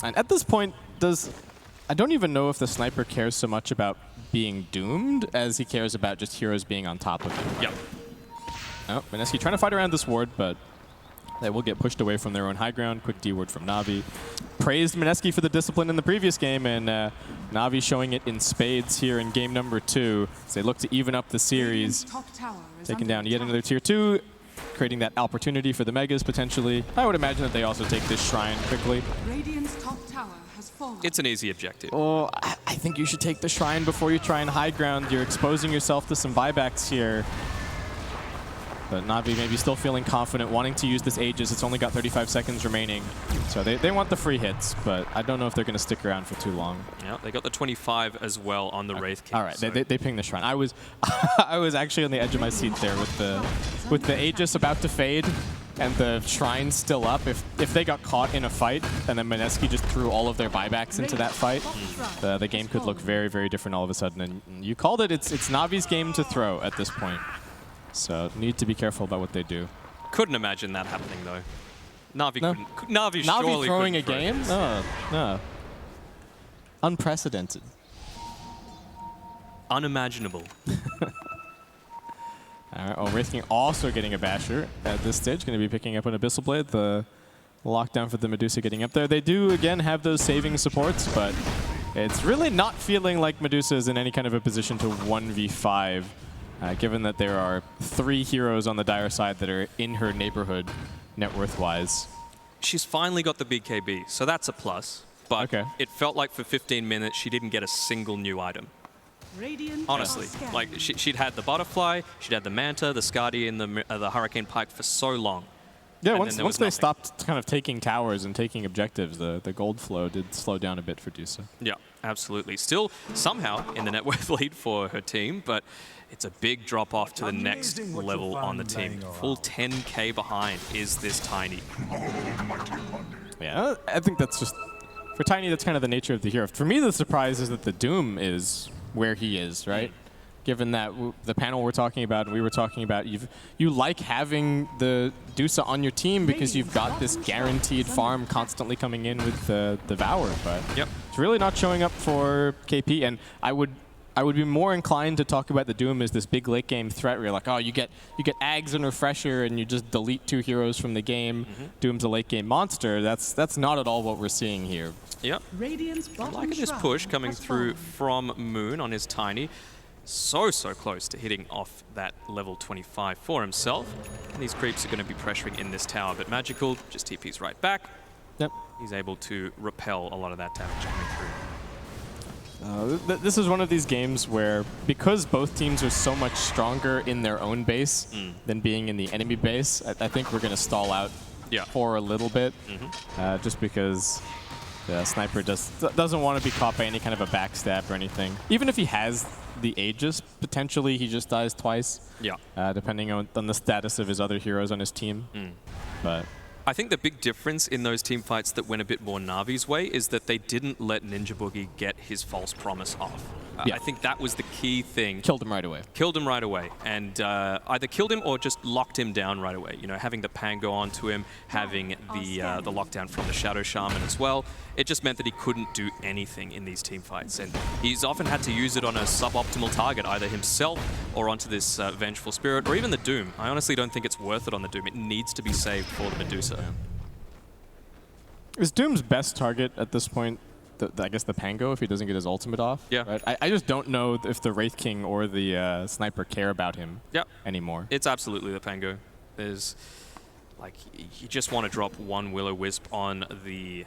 And at this point, I don't even know if the sniper cares so much about being doomed as he cares about just heroes being on top of him. Yep. Oh, Mineski trying to fight around this ward, but they will get pushed away from their own high ground. Quick D ward from Navi. Praised Mineski for the discipline in the previous game, and Navi showing it in spades here in game number 2 as they look to even up the series. Taking down yet another tier 2, creating that opportunity for the Megas potentially. I would imagine that they also take this shrine quickly. It's an easy objective. Oh, I think you should take the shrine before you try and high ground. You're exposing yourself to some buybacks here. But Navi maybe still feeling confident, wanting to use this Aegis. It's only got 35 seconds remaining. So they want the free hits, but I don't know if they're going to stick around for too long. Yeah, they got the 25 as well on the Wraith King. All right, so. they pinged the Shrine. I was I was actually on the edge of my seat there with the Aegis about to fade and the Shrine still up. If they got caught in a fight and then Mineski just threw all of their buybacks into that fight, the game could look very, very different all of a sudden. And you called it. It's Navi's game to throw at this point. So need to be careful about what they do. Couldn't imagine that happening though. Navi No. couldn't. Navi surely throwing a couldn't game? throw. No. Unprecedented. Unimaginable. All right, oh, Wraith King also getting a basher at this stage. Going to be picking up an Abyssal Blade. The lockdown for the Medusa getting up there. They do, again, have those saving supports, but it's really not feeling like Medusa is in any kind of a position to 1v5, given that there are 3 heroes on the Dire side that are in her neighborhood, net worth-wise. She's finally got the BKB, so that's a plus. But it felt like for 15 minutes she didn't get a single new item. Honestly, like she'd had the Butterfly, she'd had the Manta, the Skadi, and the Hurricane Pike for so long. Yeah, once they stopped kind of taking towers and taking objectives, the gold flow did slow down a bit for Dusa. Yeah, absolutely. Still somehow in the net worth lead for her team, but it's a big drop off to the next level on the team. Full 10k behind is this Tiny. Yeah, I think that's just, for Tiny, that's kind of the nature of the hero. For me, the surprise is that the Doom is where he is, right? Given that the panel we're talking about, and we were talking about, you like having the Dusa on your team because you've got this guaranteed farm constantly coming in with the Devour, but it's really not showing up for KP, and I would be more inclined to talk about the Doom as this big late game threat where you're like, oh, you get Ags and Refresher and you just delete 2 heroes from the game. Doom's a late game monster. That's not at all what we're seeing here. Yep. Liking this push coming through from Moon on his Tiny. So close to hitting off that level 25 for himself. And these creeps are going to be pressuring in this tower, but Magical just TP's right back. Yep. He's able to repel a lot of that damage coming through. This is one of these games where, because both teams are so much stronger in their own base than being in the enemy base, I think we're going to stall out for a little bit, just because the Sniper doesn't want to be caught by any kind of a backstab or anything. Even if he has the Aegis, potentially he just dies twice, depending on the status of his other heroes on his team. But I think the big difference in those team fights that went a bit more Navi's way is that they didn't let Ninja Boogie get his false promise off. I think that was the key thing. Killed him right away. Killed him right away. And either killed him or just locked him down right away. You know, having the Pan go onto him, having the lockdown from the Shadow Shaman as well. It just meant that he couldn't do anything in these team fights. And he's often had to use it on a suboptimal target, either himself or onto this Vengeful Spirit, or even the Doom. I honestly don't think it's worth it on the Doom. It needs to be saved for the Medusa. Is Doom's best target at this point, I guess, the Pango, if he doesn't get his ultimate off? Yeah. Right? I just don't know if the Wraith King or the Sniper care about him anymore. It's absolutely the Pango. There's, like, you just want to drop one Will-O-Wisp on the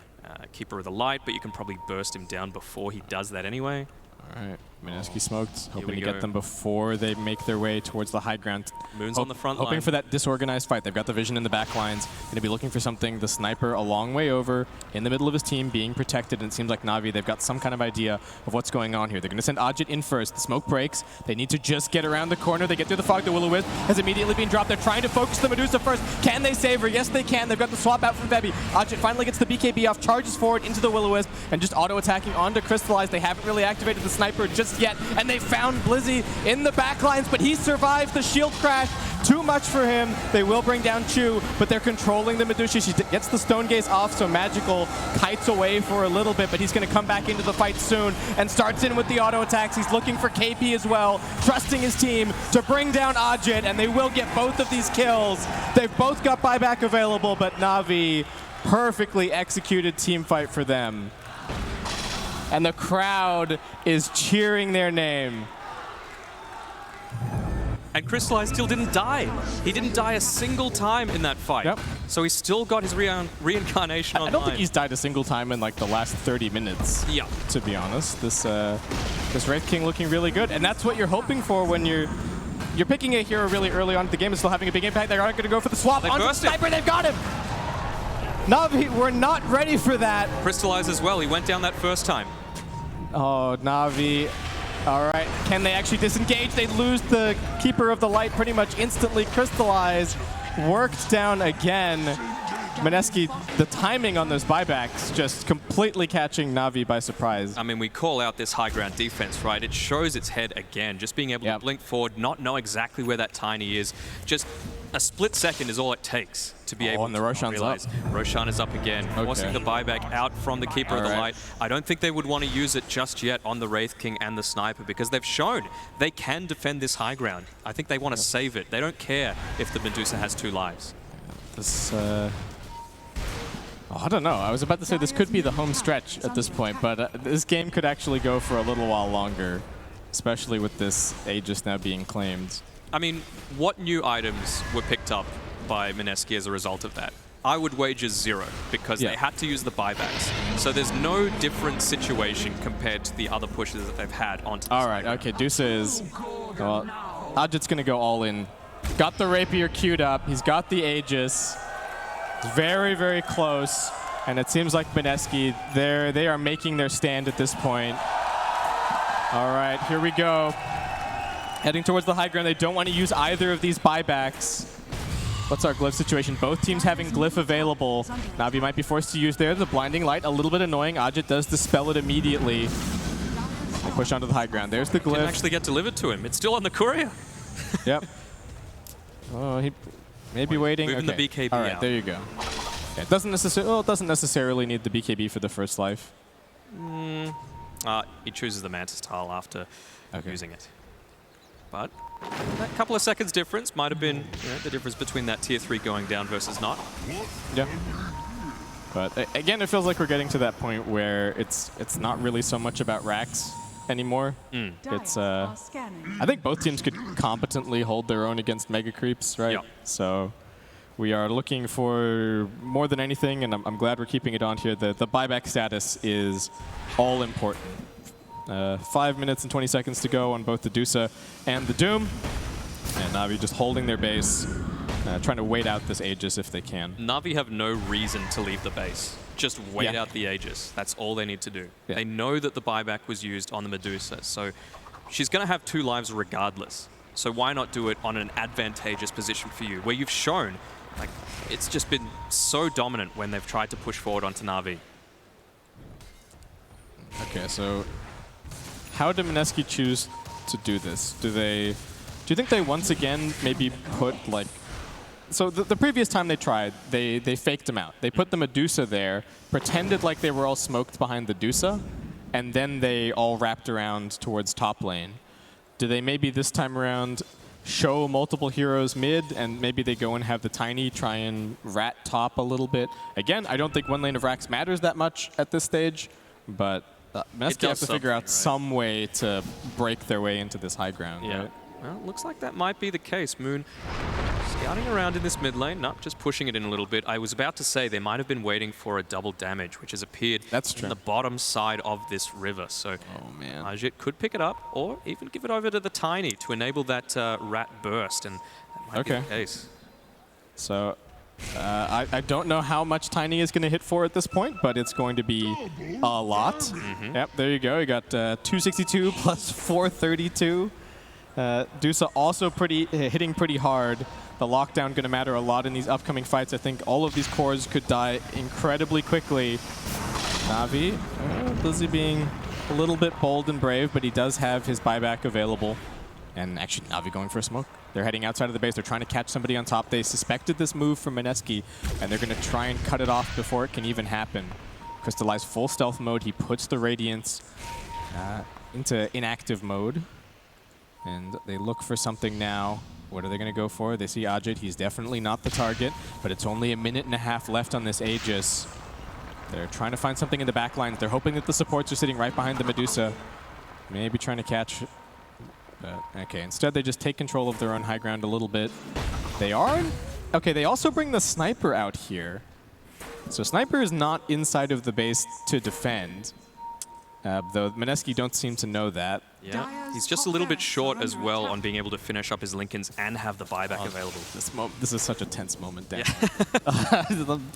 Keeper of the Light, but you can probably burst him down before he does that anyway. All right, Mineski smoked, hoping to get them before they make their way towards the high ground. Moon's on the front line. Hoping for that disorganized fight. They've got the vision in the back lines. Going to be looking for something. The Sniper a long way over, in the middle of his team, being protected. And it seems like Navi, they've got some kind of idea of what's going on here. They're going to send Ajit in first. The smoke breaks. They need to just get around the corner. They get through the fog. The Will-O-Wisp has immediately been dropped. They're trying to focus the Medusa first. Can they save her? Yes, they can. They've got the swap out from Bebby. Ajit finally gets the BKB off, charges forward into the Will-O-Wisp, and just auto-attacking onto Crystallize. They haven't really activated the Sniper just yet. And they found Blizzy in the backlines, but he survives the shield crash. Too much for him. They will bring down Chu, but they're controlling the Medusa. She gets the Stone Gaze off, so Magical kites away for a little bit, but he's going to come back into the fight soon and starts in with the auto attacks. He's looking for KP as well, trusting his team to bring down Ajit, and they will get both of these kills. They've both got buyback available, but Navi, perfectly executed team fight for them. And the crowd is cheering their name. And Crystallize still didn't die. He didn't die a single time in that fight. Yep. So he's still got his reincarnation online. I don't think he's died a single time in like the last 30 minutes. Yeah. To be honest, this Wraith King looking really good, and that's what you're hoping for when you're you're picking a hero really early on. The game is still having a big impact. They're not going to go for the swap onto the sniper. They've got him. Navi, we're not ready for that. Crystallize as well. He went down that first time. Oh, Navi. All right. Can they actually disengage? They lose the Keeper of the Light pretty much instantly. Crystallize worked down again. Mineski, the timing on those buybacks just completely catching Navi by surprise. I mean, we call out this high ground defense, right? It shows its head again. Just being able to blink forward, not know exactly where that Tiny is. Just a split second is all it takes to be able to realize. Roshan is up again, forcing the buyback out from the Keeper of the Light. I don't think they would want to use it just yet on the Wraith King and the Sniper because they've shown they can defend this high ground. I think they want to save it. They don't care if the Medusa has 2 lives. This, I don't know. I was about to say this could be the home stretch at this point, but this game could actually go for a little while longer, especially with this Aegis now being claimed. I mean, what new items were picked up by Mineski as a result of that? I would wager 0 because they had to use the buybacks. So there's no different situation compared to the other pushes that they've had onto the All right, okay, Deuce is... Well, Ajit's going to go all in. Got the Rapier queued up. He's got the Aegis. It's very, very close. And it seems like Mineski, they are making their stand at this point. All right, here we go. Heading towards the high ground. They don't want to use either of these buybacks. What's our glyph situation? Both teams having glyph available. Navi might be forced to use there. The blinding light, a little bit annoying. Ajit does dispel it immediately. They push onto the high ground. There's the glyph. Didn't actually get delivered to him. It's still on the courier. Yep. Oh, he may be waiting. Moving the BKB All right, out. there you go. Okay, it doesn't necessarily need the BKB for the first life. He chooses the Mantis tile after using it. But that couple of seconds difference might have been the difference between that tier 3 going down versus not. Yeah. But again, it feels like we're getting to that point where it's not really so much about racks anymore. It's I think both teams could competently hold their own against mega creeps, right? Yeah. So we are looking for more than anything, and I'm glad we're keeping it on here. The buyback status is all important. 5 minutes and 20 seconds to go on both the Dusa and the Doom. And Navi just holding their base, trying to wait out this Aegis if they can. Navi have no reason to leave the base. Just wait out the Aegis. That's all they need to do. Yeah. They know that the buyback was used on the Medusa, so she's going to have 2 lives regardless. So why not do it on an advantageous position for you, where you've shown, like, it's just been so dominant when they've tried to push forward onto Navi. Okay, so how did Mineski choose to do this? Do you think they once again maybe put like... So the previous time they tried, they faked him out. They put the Medusa there, pretended like they were all smoked behind the Dusa, and then they all wrapped around towards top lane. Do they maybe this time around show multiple heroes mid, and maybe they go and have the Tiny try and rat top a little bit? Again, I don't think one lane of racks matters that much at this stage, but Mineski have to figure out some way to break their way into this high ground. Yeah. Right? Well, it looks like that might be the case. Moon scouting around in this mid lane, not just pushing it in a little bit. I was about to say they might have been waiting for a double damage, which has appeared on the bottom side of this river. So Ajit could pick it up or even give it over to the Tiny to enable that rat burst, and that might be the case. So I don't know how much Tiny is going to hit for at this point, but it's going to be a lot. Yep, there you go. You got 262 plus 432. Dusa also hitting pretty hard. The lockdown going to matter a lot in these upcoming fights. I think all of these cores could die incredibly quickly. Navi, Lizzie being a little bit bold and brave, but he does have his buyback available. And actually, Navi going for a smoke. They're heading outside of the base. They're trying to catch somebody on top. They suspected this move from Mineski, and they're going to try and cut it off before it can even happen. Crystallize full stealth mode. He puts the Radiance into inactive mode. And they look for something now. What are they going to go for? They see Ajit. He's definitely not the target, but it's only a minute and a half left on this Aegis. They're trying to find something in the back lines. They're hoping that the supports are sitting right behind the Medusa. Maybe trying to catch... okay, instead they just take control of their own high ground a little bit. They are... Okay, they also bring the Sniper out here. So Sniper is not inside of the base to defend, though Mineski don't seem to know that. Yeah, he's just a little bit short as well on being able to finish up his Lincolns and have the buyback available. This is such a tense moment, Dan. Yeah.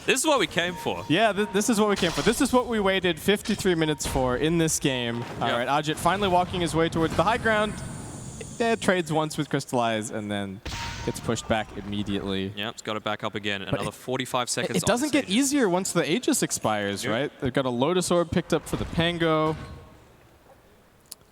This is what we came for. Yeah, this is what we came for. This is what we waited 53 minutes for in this game. All right, Ajit finally walking his way towards the high ground. Trades once with Crystallize and then gets pushed back immediately. Yeah, it's got to back up again. Another 45 seconds. It doesn't get easier once the Aegis expires, right? They've got a Lotus Orb picked up for the Pango.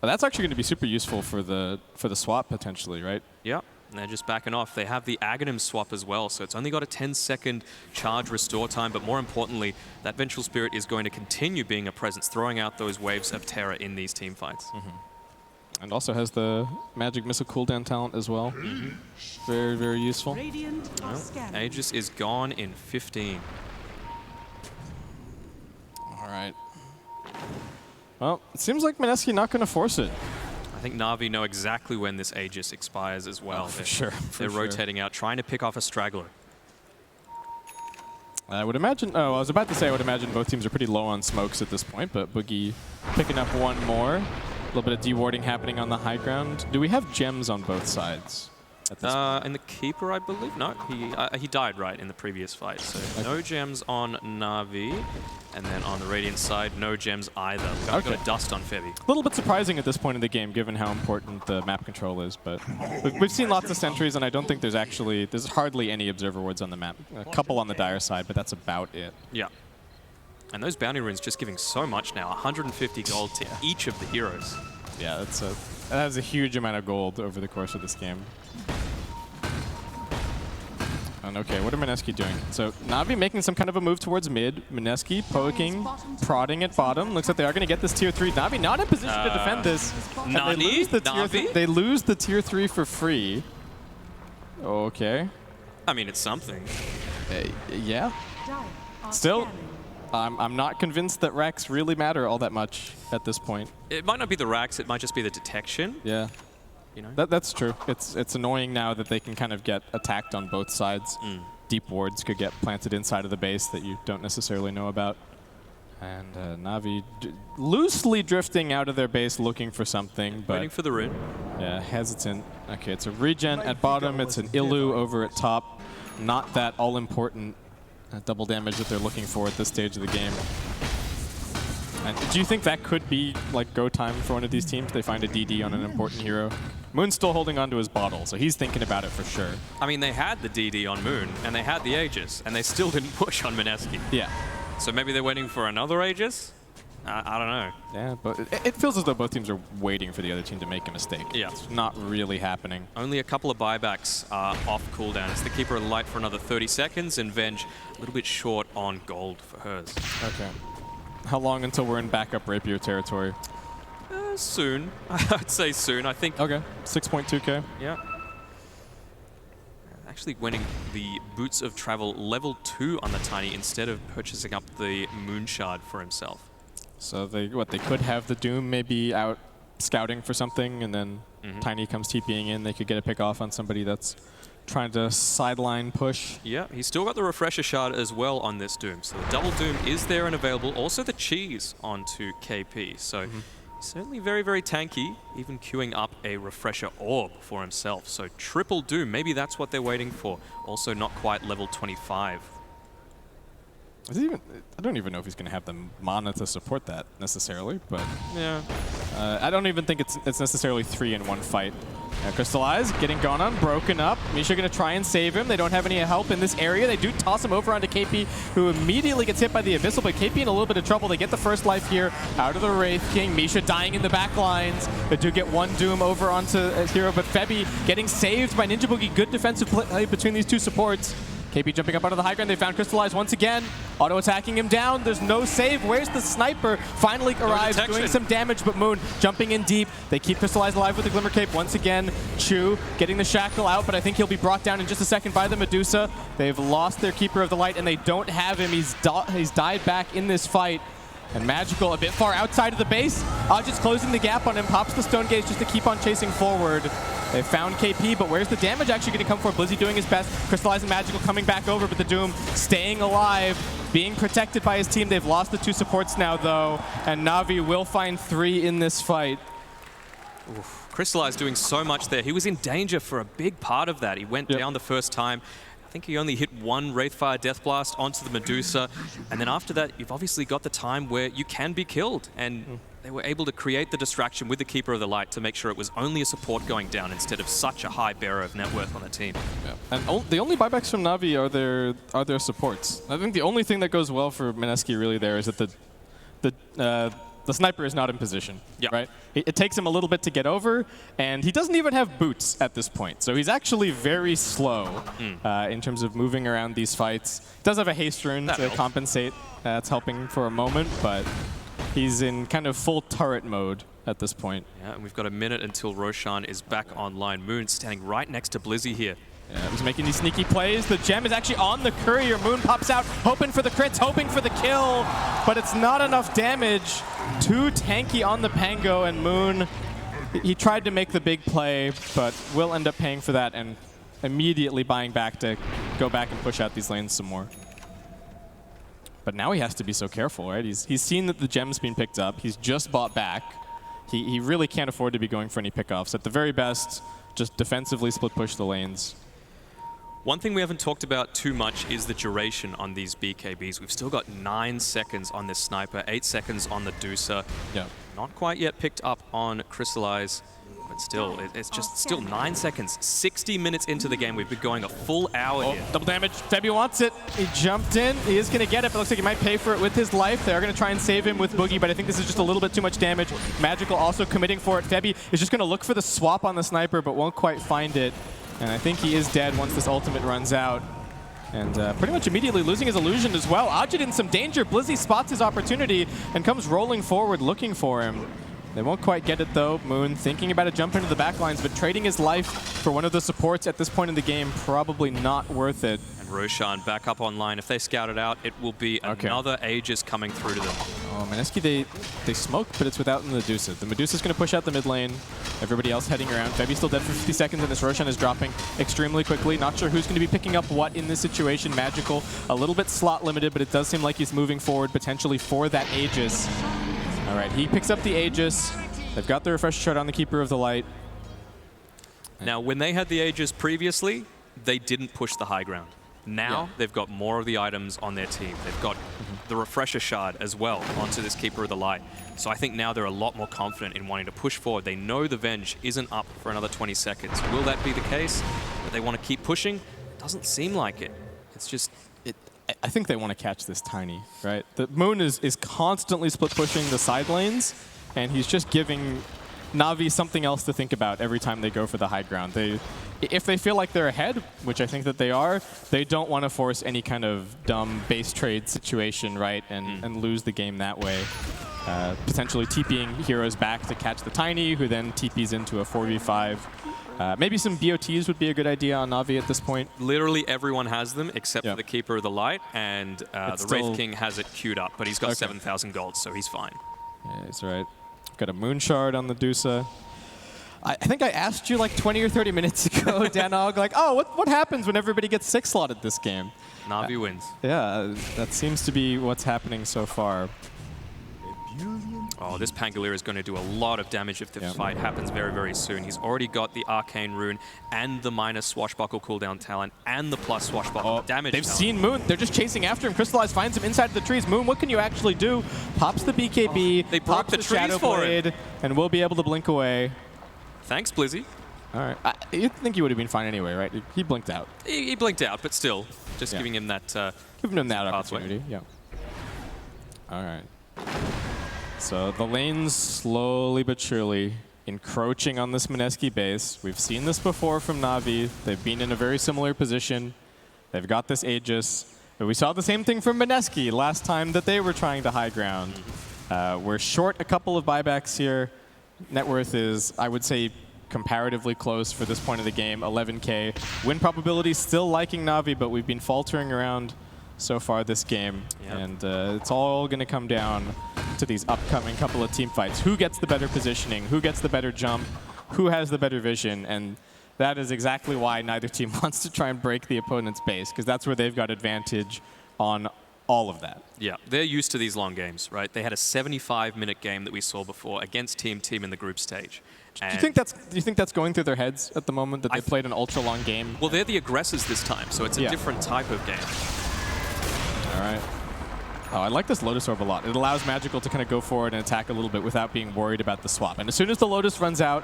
But that's actually going to be super useful for the swap potentially, right? Yeah, and they're just backing off. They have the Aghanim swap as well, so it's only got a 10-second charge restore time, but more importantly, that Vengeful Spirit is going to continue being a presence, throwing out those waves of terror in these team fights. And also has the Magic Missile cooldown talent as well. Very, very useful. Aegis is gone in 15. All right. Well, it seems like Mineski not going to force it. I think Navi know exactly when this Aegis expires as well. For sure. They're rotating out, trying to pick off a straggler. I would imagine, I was about to say I would imagine both teams are pretty low on smokes at this point, but Boogie picking up one more. A little bit of dewarding happening on the high ground. Do we have gems on both sides at this point? And the Keeper, I believe? No, he died, right, in the previous fight. So no gems on Navi. And then on the Radiant side, no gems either. We've got a dust on Febby. A little bit surprising at this point in the game, given how important the map control is. But we've seen lots of sentries, and I don't think there's hardly any observer wards on the map. A couple on the Dire side, but that's about it. Yeah. And those bounty runes just giving so much now, 150 gold to each of the heroes. Yeah, that is a huge amount of gold over the course of this game. And okay, what are Mineski doing? So Navi making some kind of a move towards mid. Mineski poking, prodding at bottom. Looks like they are going to get this tier 3. Navi not in position to defend this. They lose the tier 3 for free. Okay. I mean, it's something. Yeah. Still, I'm not convinced that racks really matter all that much at this point. It might not be the racks, it might just be the detection. Yeah. You know? That's true. It's annoying now that they can kind of get attacked on both sides. Deep wards could get planted inside of the base that you don't necessarily know about. And Navi loosely drifting out of their base looking for something, but... Waiting for the rune. Yeah, hesitant. Okay, it's a regen at bottom. It's an Illu over at top. Not that all-important double damage that they're looking for at this stage of the game. And do you think that could be like go time for one of these teams? They find a DD on an important hero. Moon's still holding on to his bottle, so he's thinking about it for sure. I mean, they had the DD on Moon, and they had the Aegis, and they still didn't push on Mineski. Yeah. So maybe they're waiting for another Aegis? I don't know. Yeah, but it feels as though both teams are waiting for the other team to make a mistake. Yeah. It's not really happening. Only a couple of buybacks are off cooldown. It's the Keeper of Light for another 30 seconds, and Venge a little bit short on gold for hers. Okay. How long until we're in backup Rapier territory? Soon. I'd say soon. I think... Okay. 6.2k. Yeah. Actually winning the Boots of Travel level 2 on the Tiny instead of purchasing up the Moon Shard for himself. So they could have the Doom maybe out scouting for something, and then Tiny comes TPing in. They could get a pick off on somebody that's trying to sideline push. Yeah, he's still got the Refresher Shard as well on this Doom. So the double Doom is there and available. Also the Cheese onto KP. So certainly very, very tanky, even queuing up a Refresher Orb for himself. So triple Doom, maybe that's what they're waiting for. Also not quite level 25. I don't even know if he's going to have the mana to support that necessarily, but yeah, I don't even think it's necessarily 3 in one fight. Crystallize getting gone on, broken up. Misha going to try and save him. They don't have any help in this area. They do toss him over onto KP, who immediately gets hit by the Abyssal, but KP in a little bit of trouble. They get the first life here out of the Wraith King. Misha dying in the back lines. They do get one Doom over onto a hero, but Febby getting saved by Ninja Boogie. Good defensive play between these two supports. KP jumping up out of the high ground. They found Crystallize once again. Auto-attacking him down. There's no save. Where's the sniper? Finally arrives, doing some damage, but Moon jumping in deep. They keep Crystallize alive with the Glimmer Cape once again. Chu getting the Shackle out, but I think he'll be brought down in just a second by the Medusa. They've lost their Keeper of the Light, and they don't have him. He's died back in this fight. And Magical a bit far outside of the base. Ajit's closing the gap on him, pops the Stone Gaze just to keep on chasing forward. They found KP, but where's the damage actually going to come for? Blizzy doing his best. Crystallizing Magical coming back over, but the Doom staying alive, being protected by his team. They've lost the two supports now, though, and Navi will find 3 in this fight. Oof. Crystallize doing so much there. He was in danger for a big part of that. He went down the first time. I think he only hit one Wraithfire Death Blast onto the Medusa. And then after that, you've obviously got the time where you can be killed. And they were able to create the distraction with the Keeper of the Light to make sure it was only a support going down instead of such a high bearer of net worth on the team. Yeah. And the only buybacks from Navi are their supports. I think the only thing that goes well for Mineski really there is that the sniper is not in position, right? It takes him a little bit to get over, and he doesn't even have boots at this point. So he's actually very slow in terms of moving around these fights. Does have a haste rune to compensate. That's helping for a moment, but he's in kind of full turret mode at this point. Yeah, and we've got a minute until Roshan is back online. Moon standing right next to Blizzy here. Yeah, he's making these sneaky plays. The gem is actually on the courier. Moon pops out, hoping for the crits, hoping for the kill, but it's not enough damage. Too tanky on the Pango, and Moon, he tried to make the big play, but will end up paying for that and immediately buying back to go back and push out these lanes some more. But now he has to be so careful, right? He's seen that the gem's been picked up. He's just bought back. He really can't afford to be going for any pickoffs. At the very best, just defensively split push the lanes. One thing we haven't talked about too much is the duration on these BKBs. We've still got 9 seconds on this sniper, 8 seconds on the Deucer. Yeah. Not quite yet picked up on Crystallize, but still, it's just still 9 seconds. 60 minutes into the game, we've been going a full hour here. Double damage. Febby wants it. He jumped in. He is going to get it, but looks like he might pay for it with his life. They are going to try and save him with Boogie, but I think this is just a little bit too much damage. Magical also committing for it. Febby is just going to look for the swap on the sniper, but won't quite find it. And I think he is dead once this ultimate runs out. And pretty much immediately losing his illusion as well. Ajit in some danger. Blizzy spots his opportunity and comes rolling forward looking for him. They won't quite get it though. Moon thinking about a jump into the backlines, but trading his life for one of the supports at this point in the game, probably not worth it. And Roshan back up online. If they scout it out, it will be another Aegis coming through to them. Oh, Mineski, they smoke, but it's without the Medusa. The Medusa's going to push out the mid lane. Everybody else heading around. Febby's still dead for 50 seconds, and this Roshan is dropping extremely quickly. Not sure who's going to be picking up what in this situation. Magical, a little bit slot limited, but it does seem like he's moving forward potentially for that Aegis. All right, he picks up the Aegis. They've got the refresh shot on the Keeper of the Light. Now, when they had the Aegis previously, they didn't push the high ground. Now, they've got more of the items on their team. They've got the refresher shard as well onto this Keeper of the Light. So I think now they're a lot more confident in wanting to push forward. They know the Venge isn't up for another 20 seconds. Will that be the case? But they want to keep pushing? Doesn't seem like it. It's just... I think they want to catch this Tiny, right? The Moon is constantly split pushing the side lanes, and he's just giving Navi something else to think about every time they go for the high ground. If they feel like they're ahead, which I think that they are, they don't want to force any kind of dumb base trade situation, right, and lose the game that way. Potentially TPing heroes back to catch the Tiny, who then TPs into a 4v5. Maybe some BOTs would be a good idea on Navi at this point. Literally everyone has them except for the Keeper of the Light, and the Wraith King has it queued up, but he's got 7,000 gold, so he's fine. Yeah, that's right. Got a Moon Shard on the Deucer. I think I asked you like 20 or 30 minutes ago, Danog, like, oh, what happens when everybody gets 6 slotted this game? Navi wins. Yeah, that seems to be what's happening so far. Oh, this Pangolier is going to do a lot of damage if the fight happens very, very soon. He's already got the Arcane Rune and the minus Swashbuckle cooldown talent and the plus Swashbuckle damage They've talent. seen Moon. They're just chasing after him. Crystallize finds him inside the trees. Moon, what can you actually do? Pops the BKB, they broke pops the trees Shadow for Blade, him. and will be able to blink away. Thanks, Blizzy. All right. You think he would have been fine anyway, right? He blinked out. He blinked out, but still, just giving him that giving him that pathway. opportunity. Yeah. All right. So the lane's slowly but surely encroaching on this Mineski base. We've seen this before from Navi. They've been in a very similar position. They've got this Aegis. But we saw the same thing from Mineski last time that they were trying to high ground. We're short a couple of buybacks here. Net worth is, I would say, comparatively close for this point of the game, 11K. Win probability still liking Navi, but we've been faltering around so far this game. And it's all going to come down to these upcoming couple of team fights. Who gets the better positioning? Who gets the better jump? Who has the better vision? And that is exactly why neither team wants to try and break the opponent's base, because that's where they've got advantage on all of that. Yeah, they're used to these long games, right? They had a 75-minute game that we saw before against Team in the group stage. Do you think that's going through their heads at the moment, that they played an ultra-long game? Well, they're the aggressors this time, so it's a different type of game. All right. Oh, I like this Lotus Orb a lot. It allows Magical to kind of go forward and attack a little bit without being worried about the swap. And as soon as the Lotus runs out,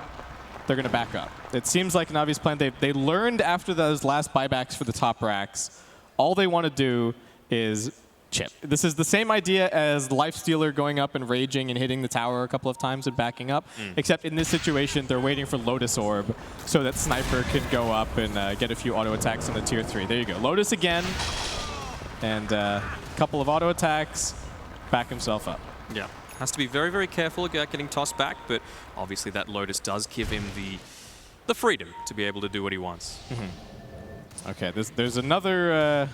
they're going to back up. It seems like Navi's plan, they learned after those last buybacks for the top racks, all they want to do is chip. This is the same idea as Lifestealer going up and raging and hitting the tower a couple of times and backing up, except in this situation, they're waiting for Lotus Orb so that Sniper can go up and get a few auto attacks in the tier 3. There you go. Lotus again, and a couple of auto attacks, back himself up. Yeah. Has to be very, very careful about getting tossed back, but obviously that Lotus does give him the freedom to be able to do what he wants. Okay, there's another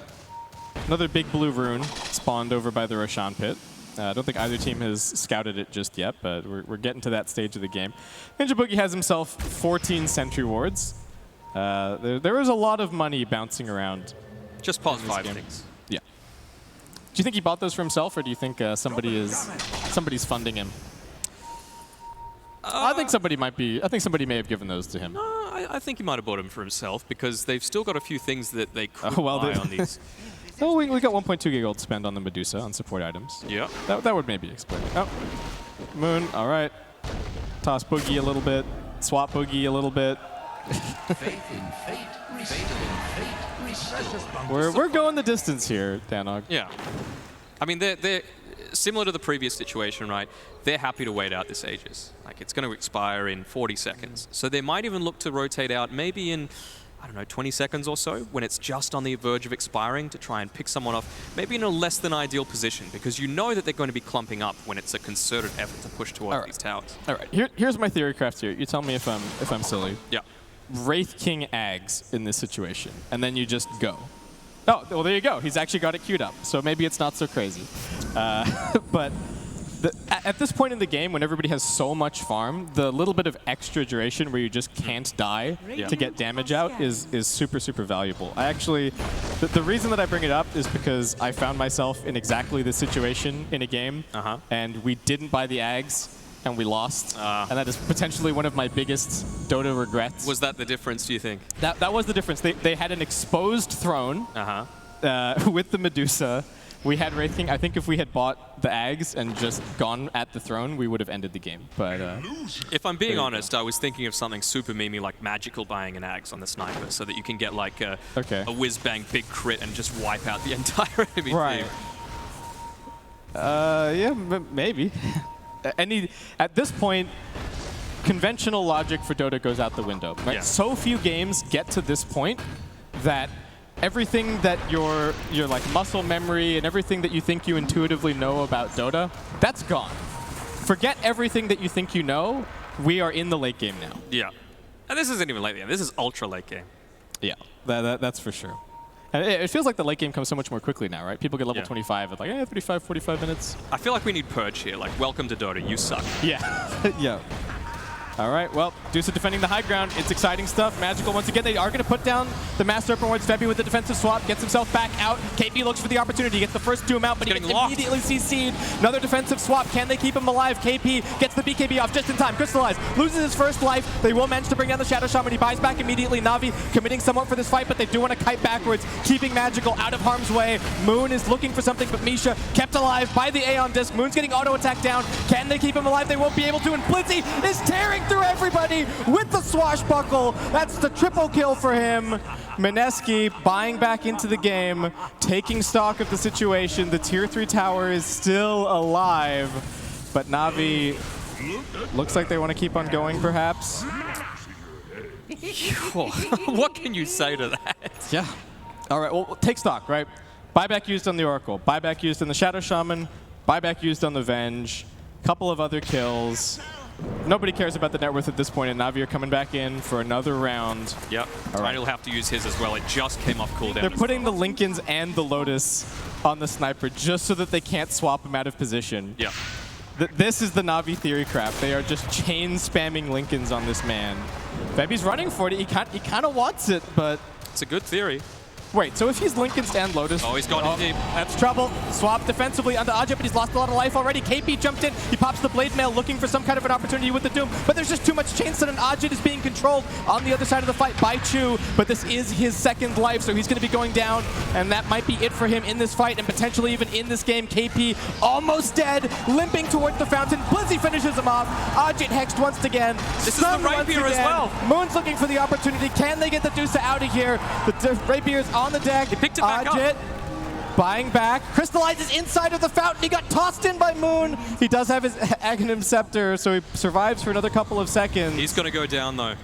big blue rune spawned over by the Roshan pit. I don't think either team has scouted it just yet, but we're getting to that stage of the game. Ninja Boogie has himself 14 sentry wards. There is a lot of money bouncing around. Just pause 5 things. Yeah. Do you think he bought those for himself, or do you think somebody's funding him? I think somebody may have given those to him. I think he might have bought them for himself because they've still got a few things that they could buy on these. Oh, we got 1.2 gig to spend on the Medusa on support items. Yeah. That would maybe explain it. Oh, Moon, all right. Toss Boogie a little bit. Swap Boogie a little bit. We're going the distance here, Danog. Yeah. I mean, they're similar to the previous situation, right? They're happy to wait out this Aegis. Like, it's going to expire in 40 seconds. So they might even look to rotate out maybe in, I don't know, 20 seconds or so, when it's just on the verge of expiring, to try and pick someone off, maybe in a less than ideal position, because you know that they're going to be clumping up when it's a concerted effort to push towards these towers. All right, here's my theory craft here. You tell me if I'm silly. Yeah. Wraith King Ags in this situation, and then you just go. Oh, well, there you go. He's actually got it queued up, so maybe it's not so crazy. But at this point in the game, when everybody has so much farm, the little bit of extra duration where you just can't die to get damage out is super, super valuable. I actually, the reason that I bring it up is because I found myself in exactly this situation in a game, and we didn't buy the Ags, and we lost. And that is potentially one of my biggest Dota regrets. Was that the difference, do you think? That was the difference. They had an exposed throne with the Medusa. We had Wraith King. I think if we had bought the Ags and just gone at the throne, we would have ended the game. But if I'm being honest, I was thinking of something super memey like Magical buying an Ags on the Sniper so that you can get like a whiz-bang big crit and just wipe out the entire enemy team. Yeah, maybe. At this point, conventional logic for Dota goes out the window. Right? Yeah. So few games get to this point that everything that your like muscle memory and everything that you think you intuitively know about Dota, that's gone. Forget everything that you think you know. We are in the late game now. Yeah. And this isn't even late game. This is ultra late game. Yeah, that's for sure. And it feels like the late game comes so much more quickly now, right? People get level 25 at like 35, 45 minutes. I feel like we need Purge here. Like, welcome to Dota. You suck. Yeah. Yeah. All right, well, Deuce defending the high ground. It's exciting stuff. Magical, once again, they are going to put down the Master Open Wards. Febby with the defensive swap, gets himself back out. KP looks for the opportunity, gets the first Doom out, but he gets immediately CC'd. Another defensive swap. Can they keep him alive? KP gets the BKB off just in time. Crystallized, loses his first life. They will manage to bring down the Shadow Shaman. He buys back immediately. Navi committing somewhat for this fight, but they do want to kite backwards, keeping Magical out of harm's way. Moon is looking for something, but Misha kept alive by the Aeon Disc. Moon's getting auto attack down. Can they keep him alive? They won't be able to, and Blitzy is tearing through everybody with the swashbuckle. That's the triple kill for him. Mineski buying back into the game, taking stock of the situation. The tier 3 tower is still alive, but Navi looks like they want to keep on going, perhaps. What can you say to that? Yeah. All right, well, take stock, right? Buyback used on the Oracle, buyback used on the Shadow Shaman, buyback used on the Venge, couple of other kills. Nobody cares about the net worth at this point, and Navi are coming back in for another round. Yep. Tiny will have to use his as well. It just came off cooldown. They're putting the Lincolns and the Lotus on the Sniper just so that they can't swap him out of position. Yeah. This is the Navi theory craft. They are just chain spamming Lincolns on this man. Febby's running for it. He kind of wants it, but it's a good theory. Wait, so if he's Lincoln Stand Lotus... Oh, he's gone in deep. That's trouble. Swap defensively onto Ajit, but he's lost a lot of life already. KP jumped in. He pops the Blade Mail looking for some kind of an opportunity with the Doom, but there's just too much chance that an Ajit is being controlled on the other side of the fight by Chu, but this is his second life, so he's going to be going down, and that might be it for him in this fight, and potentially even in this game. KP almost dead, limping towards the fountain. Blizzy finishes him off. Ajit hexed once again. This is the Rapier as well. Moon's looking for the opportunity. Can they get the Deuce out of here? The Rapier's on the deck. He picked it back up. Buying back. Crystallizes inside of the fountain. He got tossed in by Moon. He does have his Aghanim Scepter, so he survives for another couple of seconds. He's going to go down, though.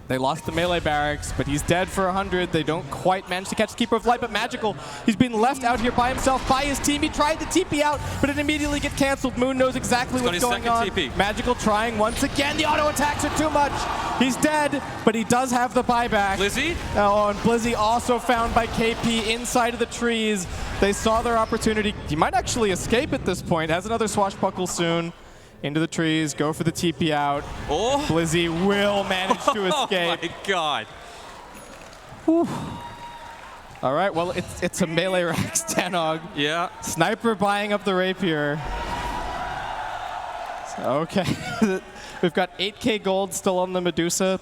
They lost the melee barracks, but he's dead for 100. They don't quite manage to catch the Keeper of Light, but Magical, he's been left out here by himself, by his team. He tried to TP out, but it immediately gets canceled. Moon knows exactly what's going on. TP. Magical trying once again. The auto attacks are too much. He's dead, but he does have the buyback. Blizzy? Oh, and Blizzy also found by KP inside of the trees. They saw their opportunity. He might actually escape at this point. Has another swashbuckle soon. Into the trees, go for the TP out. Oh. Blizzy will manage to escape. Oh my god. Whew. All right, well, it's a melee Rax Tanog. Yeah. Sniper buying up the Rapier. Okay. We've got 8K gold still on the Medusa.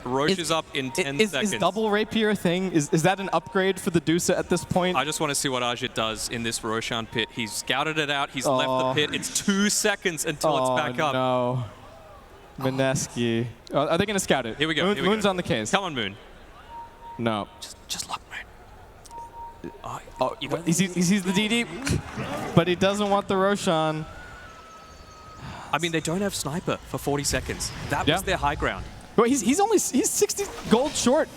Roche is up in 10 seconds. Is double Rapier a thing? Is that an upgrade for the Dusa at this point? I just want to see what Ajit does in this Roshan pit. He's scouted it out. He's left the pit. It's 2 seconds until it's back up. No. Mineski. Oh, are they going to scout it? Here we go. Moon's on the case. Come on, Moon. No. Just look, Moon. He sees the DD, but he doesn't want the Roshan. I mean, they don't have Sniper for 40 seconds. That was their high ground. Well, he's 60 gold short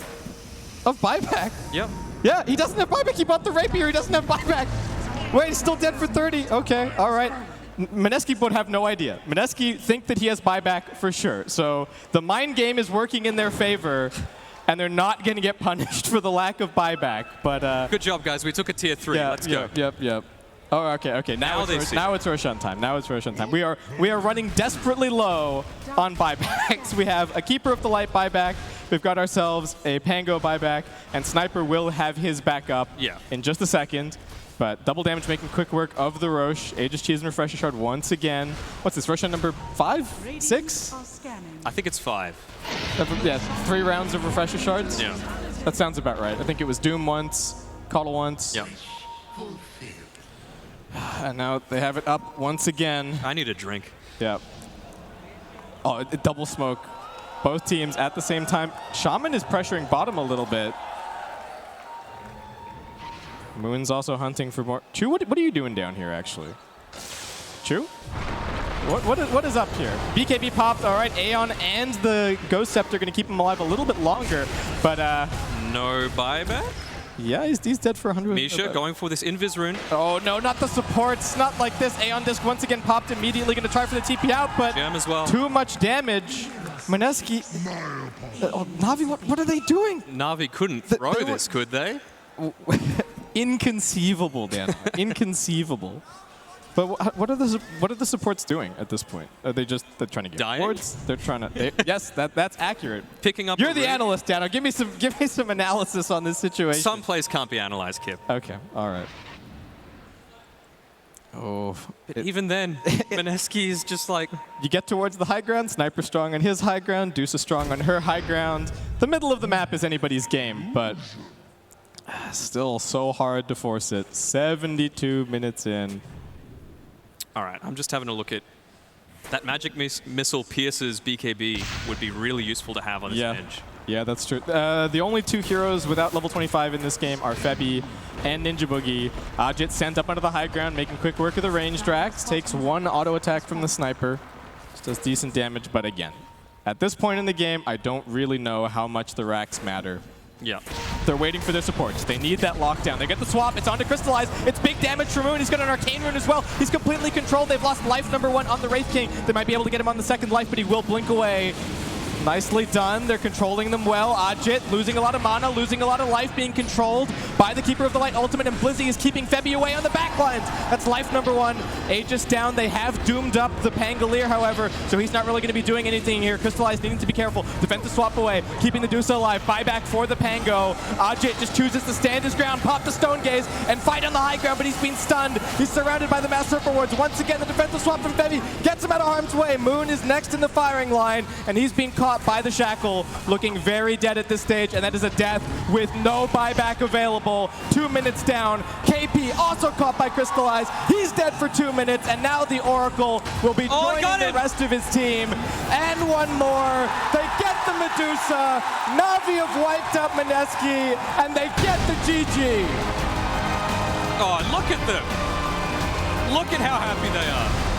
of buyback. Yep. Yeah, he doesn't have buyback. He bought the Rapier. He doesn't have buyback. Wait, he's still dead for 30. Okay, all right. Mineski would have no idea. Mineski think that he has buyback for sure. So the mind game is working in their favor, and they're not going to get punished for the lack of buyback. But good job, guys. We took a tier 3. Let's go. Yep. Oh, okay. Now it's Roshan time. We are running desperately low on buybacks. We have a Keeper of the Light buyback. We've got ourselves a Pango buyback, and Sniper will have his back up in just a second. But double damage making quick work of the Roche. Aegis Cheese and Refresher Shard once again. What's this, Roshan number 5? 6? I think it's 5. Yeah, 3 rounds of Refresher Shards? Yeah. That sounds about right. I think it was Doom once, Coddle once. Yeah. And now they have it up once again. I need a drink. Yeah. Oh, double smoke. Both teams at the same time. Shaman is pressuring bottom a little bit. Moon's also hunting for more. Chu, what are you doing down here, actually? Chu? What is up here? BKB popped. All right, Aeon and the Ghost Scepter are going to keep him alive a little bit longer. But no buyback? Yeah, he's dead for 100. Misha going for this Invis rune. Oh, no, not the supports. Not like this. Aeon Disc once again popped, immediately going to try for the TP out, but Jam as well. Too much damage. Mineski. Navi, what are they doing? Navi couldn't throw this, could they? Inconceivable, Dan. Inconceivable. But what are the supports doing at this point? Are they're trying to get wards? They're trying to. Yes, that's accurate. Picking up. You're the analyst, Dano. Give me some analysis on this situation. Some plays can't be analyzed, Kip. Okay. All right. Oh. Even then, Mineski is just like. You get towards the high ground. Sniper strong on his high ground. Deuce is strong on her high ground. The middle of the map is anybody's game, but still so hard to force it. 72 minutes in. All right, I'm just having a look at that magic missile pierces BKB would be really useful to have on his bench. Yeah, that's true. The only 2 heroes without level 25 in this game are Febi and Ninja Boogie. Ajit sent up onto the high ground, making quick work of the ranged Rax. Takes 1 auto attack from the Sniper. Just does decent damage, but again, at this point in the game, I don't really know how much the Rax matter. Yeah. They're waiting for their supports. They need that lockdown. They get the swap. It's on to Crystallize. It's big damage for Moon. He's got an Arcane Rune as well. He's completely controlled. They've lost life number 1 on the Wraith King. They might be able to get him on the second life, but he will blink away. Nicely done. They're controlling them well. Ajit losing a lot of mana, losing a lot of life, being controlled by the Keeper of the Light ultimate, and Blizzy is keeping Febby away on the backlines. That's life number 1. Aegis down. They have doomed up the Pangolier, however, so he's not really going to be doing anything here. Crystallized needing to be careful. Defensive swap away, keeping the Dusa alive. Buyback for the Pango. Ajit just chooses to stand his ground, pop the Stone Gaze, and fight on the high ground, but he's been stunned. He's surrounded by the Master Ripper Wards. Once again, the defensive swap from Febby gets him out of harm's way. Moon is next in the firing line, and he's being caught by the Shackle, looking very dead at this stage, and that is a death with no buyback available. 2 minutes down. KP also caught by Crystallize. He's dead for 2 minutes, and now the Oracle will be joining the rest of his team. And one more. They get the Medusa. Navi have wiped up Mineski, and they get the GG. Oh, look at them. Look at how happy they are.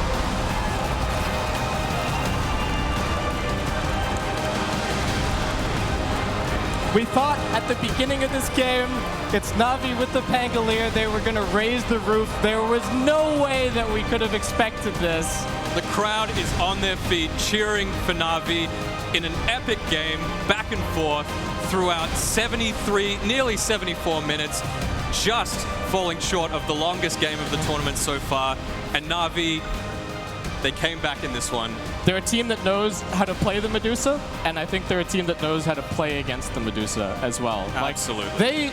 We thought at the beginning of this game, it's Navi with the Pangolier. They were going to raise the roof. There was no way that we could have expected this. The crowd is on their feet cheering for Navi in an epic game, back and forth, throughout 73, nearly 74 minutes, just falling short of the longest game of the tournament so far. And Navi, they came back in this one. They're a team that knows how to play the Medusa, and I think they're a team that knows how to play against the Medusa as well. Absolutely.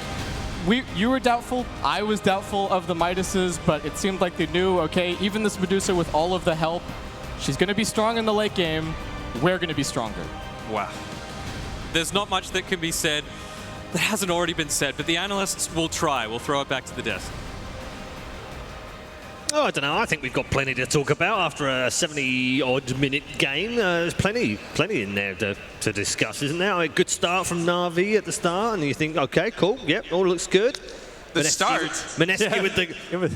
You were doubtful, I was doubtful of the Midases, but it seemed like they knew, okay, even this Medusa with all of the help, she's going to be strong in the late game. We're going to be stronger. Wow. There's not much that can be said that hasn't already been said, but the analysts will try. We'll throw it back to the desk. Oh, I don't know. I think we've got plenty to talk about after a 70-odd minute game. There's plenty in there to discuss, isn't there? A good start from Navi at the start, and you think, okay, cool, yep, all looks good. The start? Mineski with the...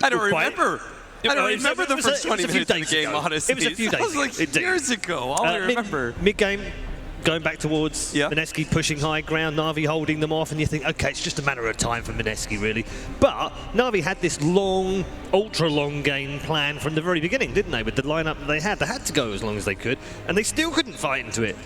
I don't remember. I don't remember the first 20 minutes of the game, honestly. It was a few days ago. It was like years ago. All I remember. Mid-game, going back towards Mineski pushing high ground, Navi holding them off, and you think, okay, it's just a matter of time for Mineski, really. But Navi had this long, ultra-long game plan from the very beginning, didn't they? With the lineup that they had to go as long as they could, and they still couldn't fight into it.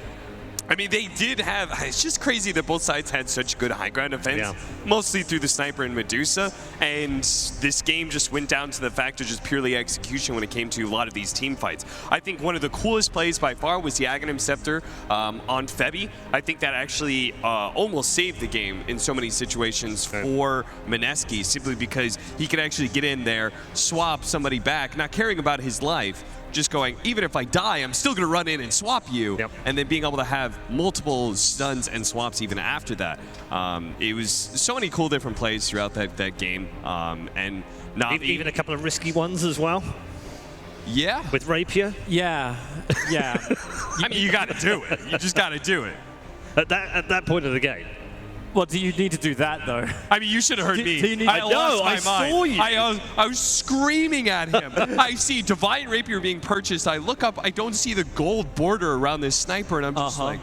I mean, they did have... It's just crazy that both sides had such good high ground defense, mostly through the Sniper and Medusa, and this game just went down to the fact of just purely execution when it came to a lot of these team fights. I think one of the coolest plays by far was the Aghanim Scepter on Febby. I think that actually almost saved the game in so many situations for Mineski, simply because he could actually get in there, swap somebody back, not caring about his life, just going, even if I die, I'm still going to run in and swap you, and then being able to have multiple stuns and swaps even after that. It was so many cool different plays throughout that game. And Navi, even a couple of risky ones as well. Yeah. With Rapier. Yeah. I mean, you got to do it. You just got to do it. At that point of the game. Well, do you need to do that, though? I mean, you should have heard me. Do you need I lost my mind. saw you. I was screaming at him. I see Divine Rapier being purchased. I look up. I don't see the gold border around this sniper, and I'm just like,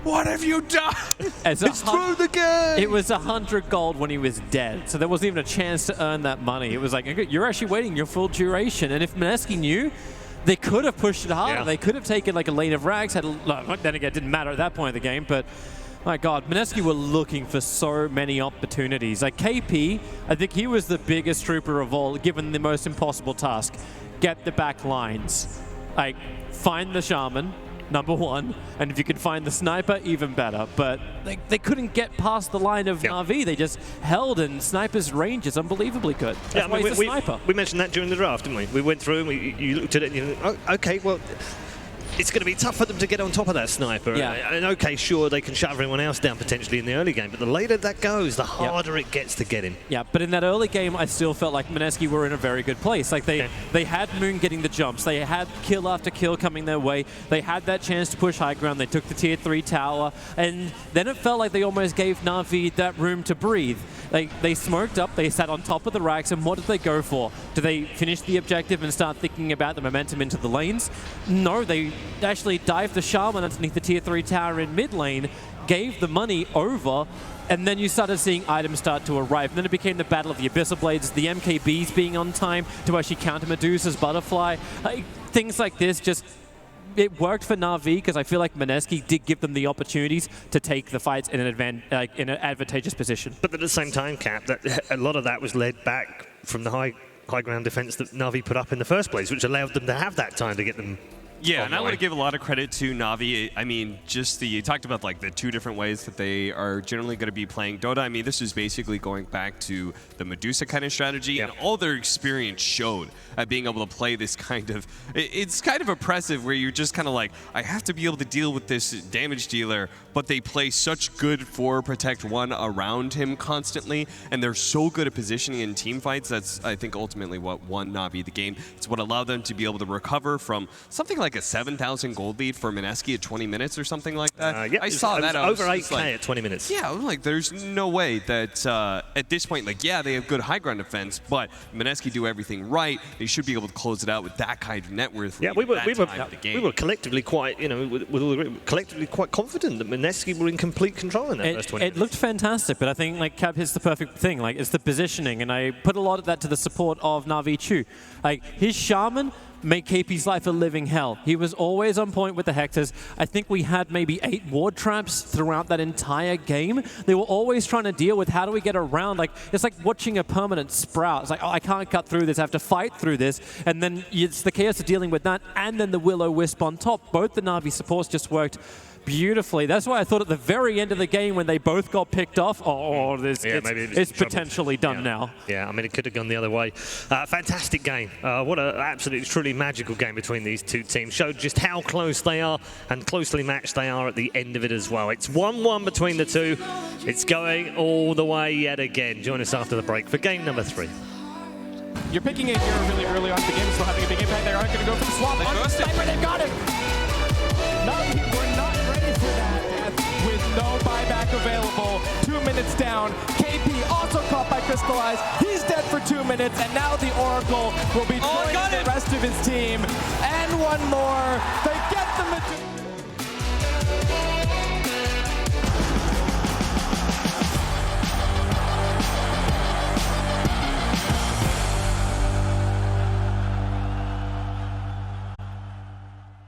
what have you done? It's through the game. It was 100 gold when he was dead, so there wasn't even a chance to earn that money. It was like, you're actually waiting your full duration, and if Mineski knew, they could have pushed it harder. They could have taken like a lane of rags. Then again, it didn't matter at that point of the game, but my God, Mineski were looking for so many opportunities. Like KP, I think he was the biggest trooper of all, given the most impossible task. Get the back lines. Like, find the Shaman, number one, and if you could find the Sniper, even better. But they couldn't get past the line of Navi. They just held, and Sniper's range is unbelievably good. That's why he's a Sniper. We mentioned that during the draft, didn't we? We went through and you looked at it and you think, oh, okay, well, it's going to be tough for them to get on top of that Sniper. And okay, sure, they can shut everyone else down potentially in the early game, but the later that goes, the harder it gets to get him. Yeah, but in that early game, I still felt like Mineski were in a very good place. Like they had Moon getting the jumps, they had kill after kill coming their way, they had that chance to push high ground, they took the tier 3 tower, and then it felt like they almost gave Navi that room to breathe. They smoked up, they sat on top of the racks, and what did they go for? Do they finish the objective and start thinking about the momentum into the lanes? No, they actually dived the Shaman underneath the tier 3 tower in mid lane, gave the money over, and then you started seeing items start to arrive. And then it became the battle of the Abyssal Blades, the MKBs being on time to actually counter Medusa's Butterfly. Things like this just it worked for Navi because I feel like Mineski did give them the opportunities to take the fights in an advantageous position. But at the same time, Cap, that a lot of that was led back from the high ground defense that Navi put up in the first place, which allowed them to have that time to get them. Yeah, and I want to give a lot of credit to Navi. I mean, you talked about like the 2 different ways that they are generally going to be playing Dota. I mean, this is basically going back to the Medusa kind of strategy, and all their experience showed at being able to play this kind of. It's kind of oppressive where you're just kind of like, I have to be able to deal with this damage dealer, but they play such good 4 Protect 1 around him constantly, and they're so good at positioning in team fights. That's, I think, ultimately what won Navi the game. It's what allowed them to be able to recover from something like a 7,000 gold lead for Mineski at 20 minutes or something like that. Yeah, I saw that. Over 8K at 20 minutes. Yeah, I'm like, there's no way that at this point, like, yeah, they have good high ground defense, but Mineski do everything right. They should be able to close it out with that kind of net worth. Yeah, we were collectively quite, collectively quite confident that Mineski were in complete control in that first 20 minutes. It looked fantastic, but I think like Cap hits the perfect thing. Like, it's the positioning, and I put a lot of that to the support of Navi Chu. Like, his Shaman make KP's life a living hell. He was always on point with the Hectors. I think we had maybe 8 ward traps throughout that entire game. They were always trying to deal with how do we get around. Like, it's like watching a permanent sprout. It's like, oh, I can't cut through this. I have to fight through this. And then it's the chaos of dealing with that, and then the Will-O-Wisp on top. Both the Navi supports just worked beautifully. That's why I thought at the very end of the game when they both got picked off, it's potentially done now. Yeah, I mean, it could have gone the other way. Fantastic game. What an absolutely, truly magical game between these 2 teams. Showed just how close they are and closely matched they are at the end of it as well. It's 1-1 between the 2. It's going all the way yet again. Join us after the break for game number 3. You're picking a hero really early on in the game, still having a big impact. They aren't going to go for the swap. On the sniper, they got him! We're not ready for that. With no buyback available, 2 minutes down. KP also caught by Crystallize. He's dead for 2 minutes, and now the Oracle will be joining the rest of his team. And one more. They get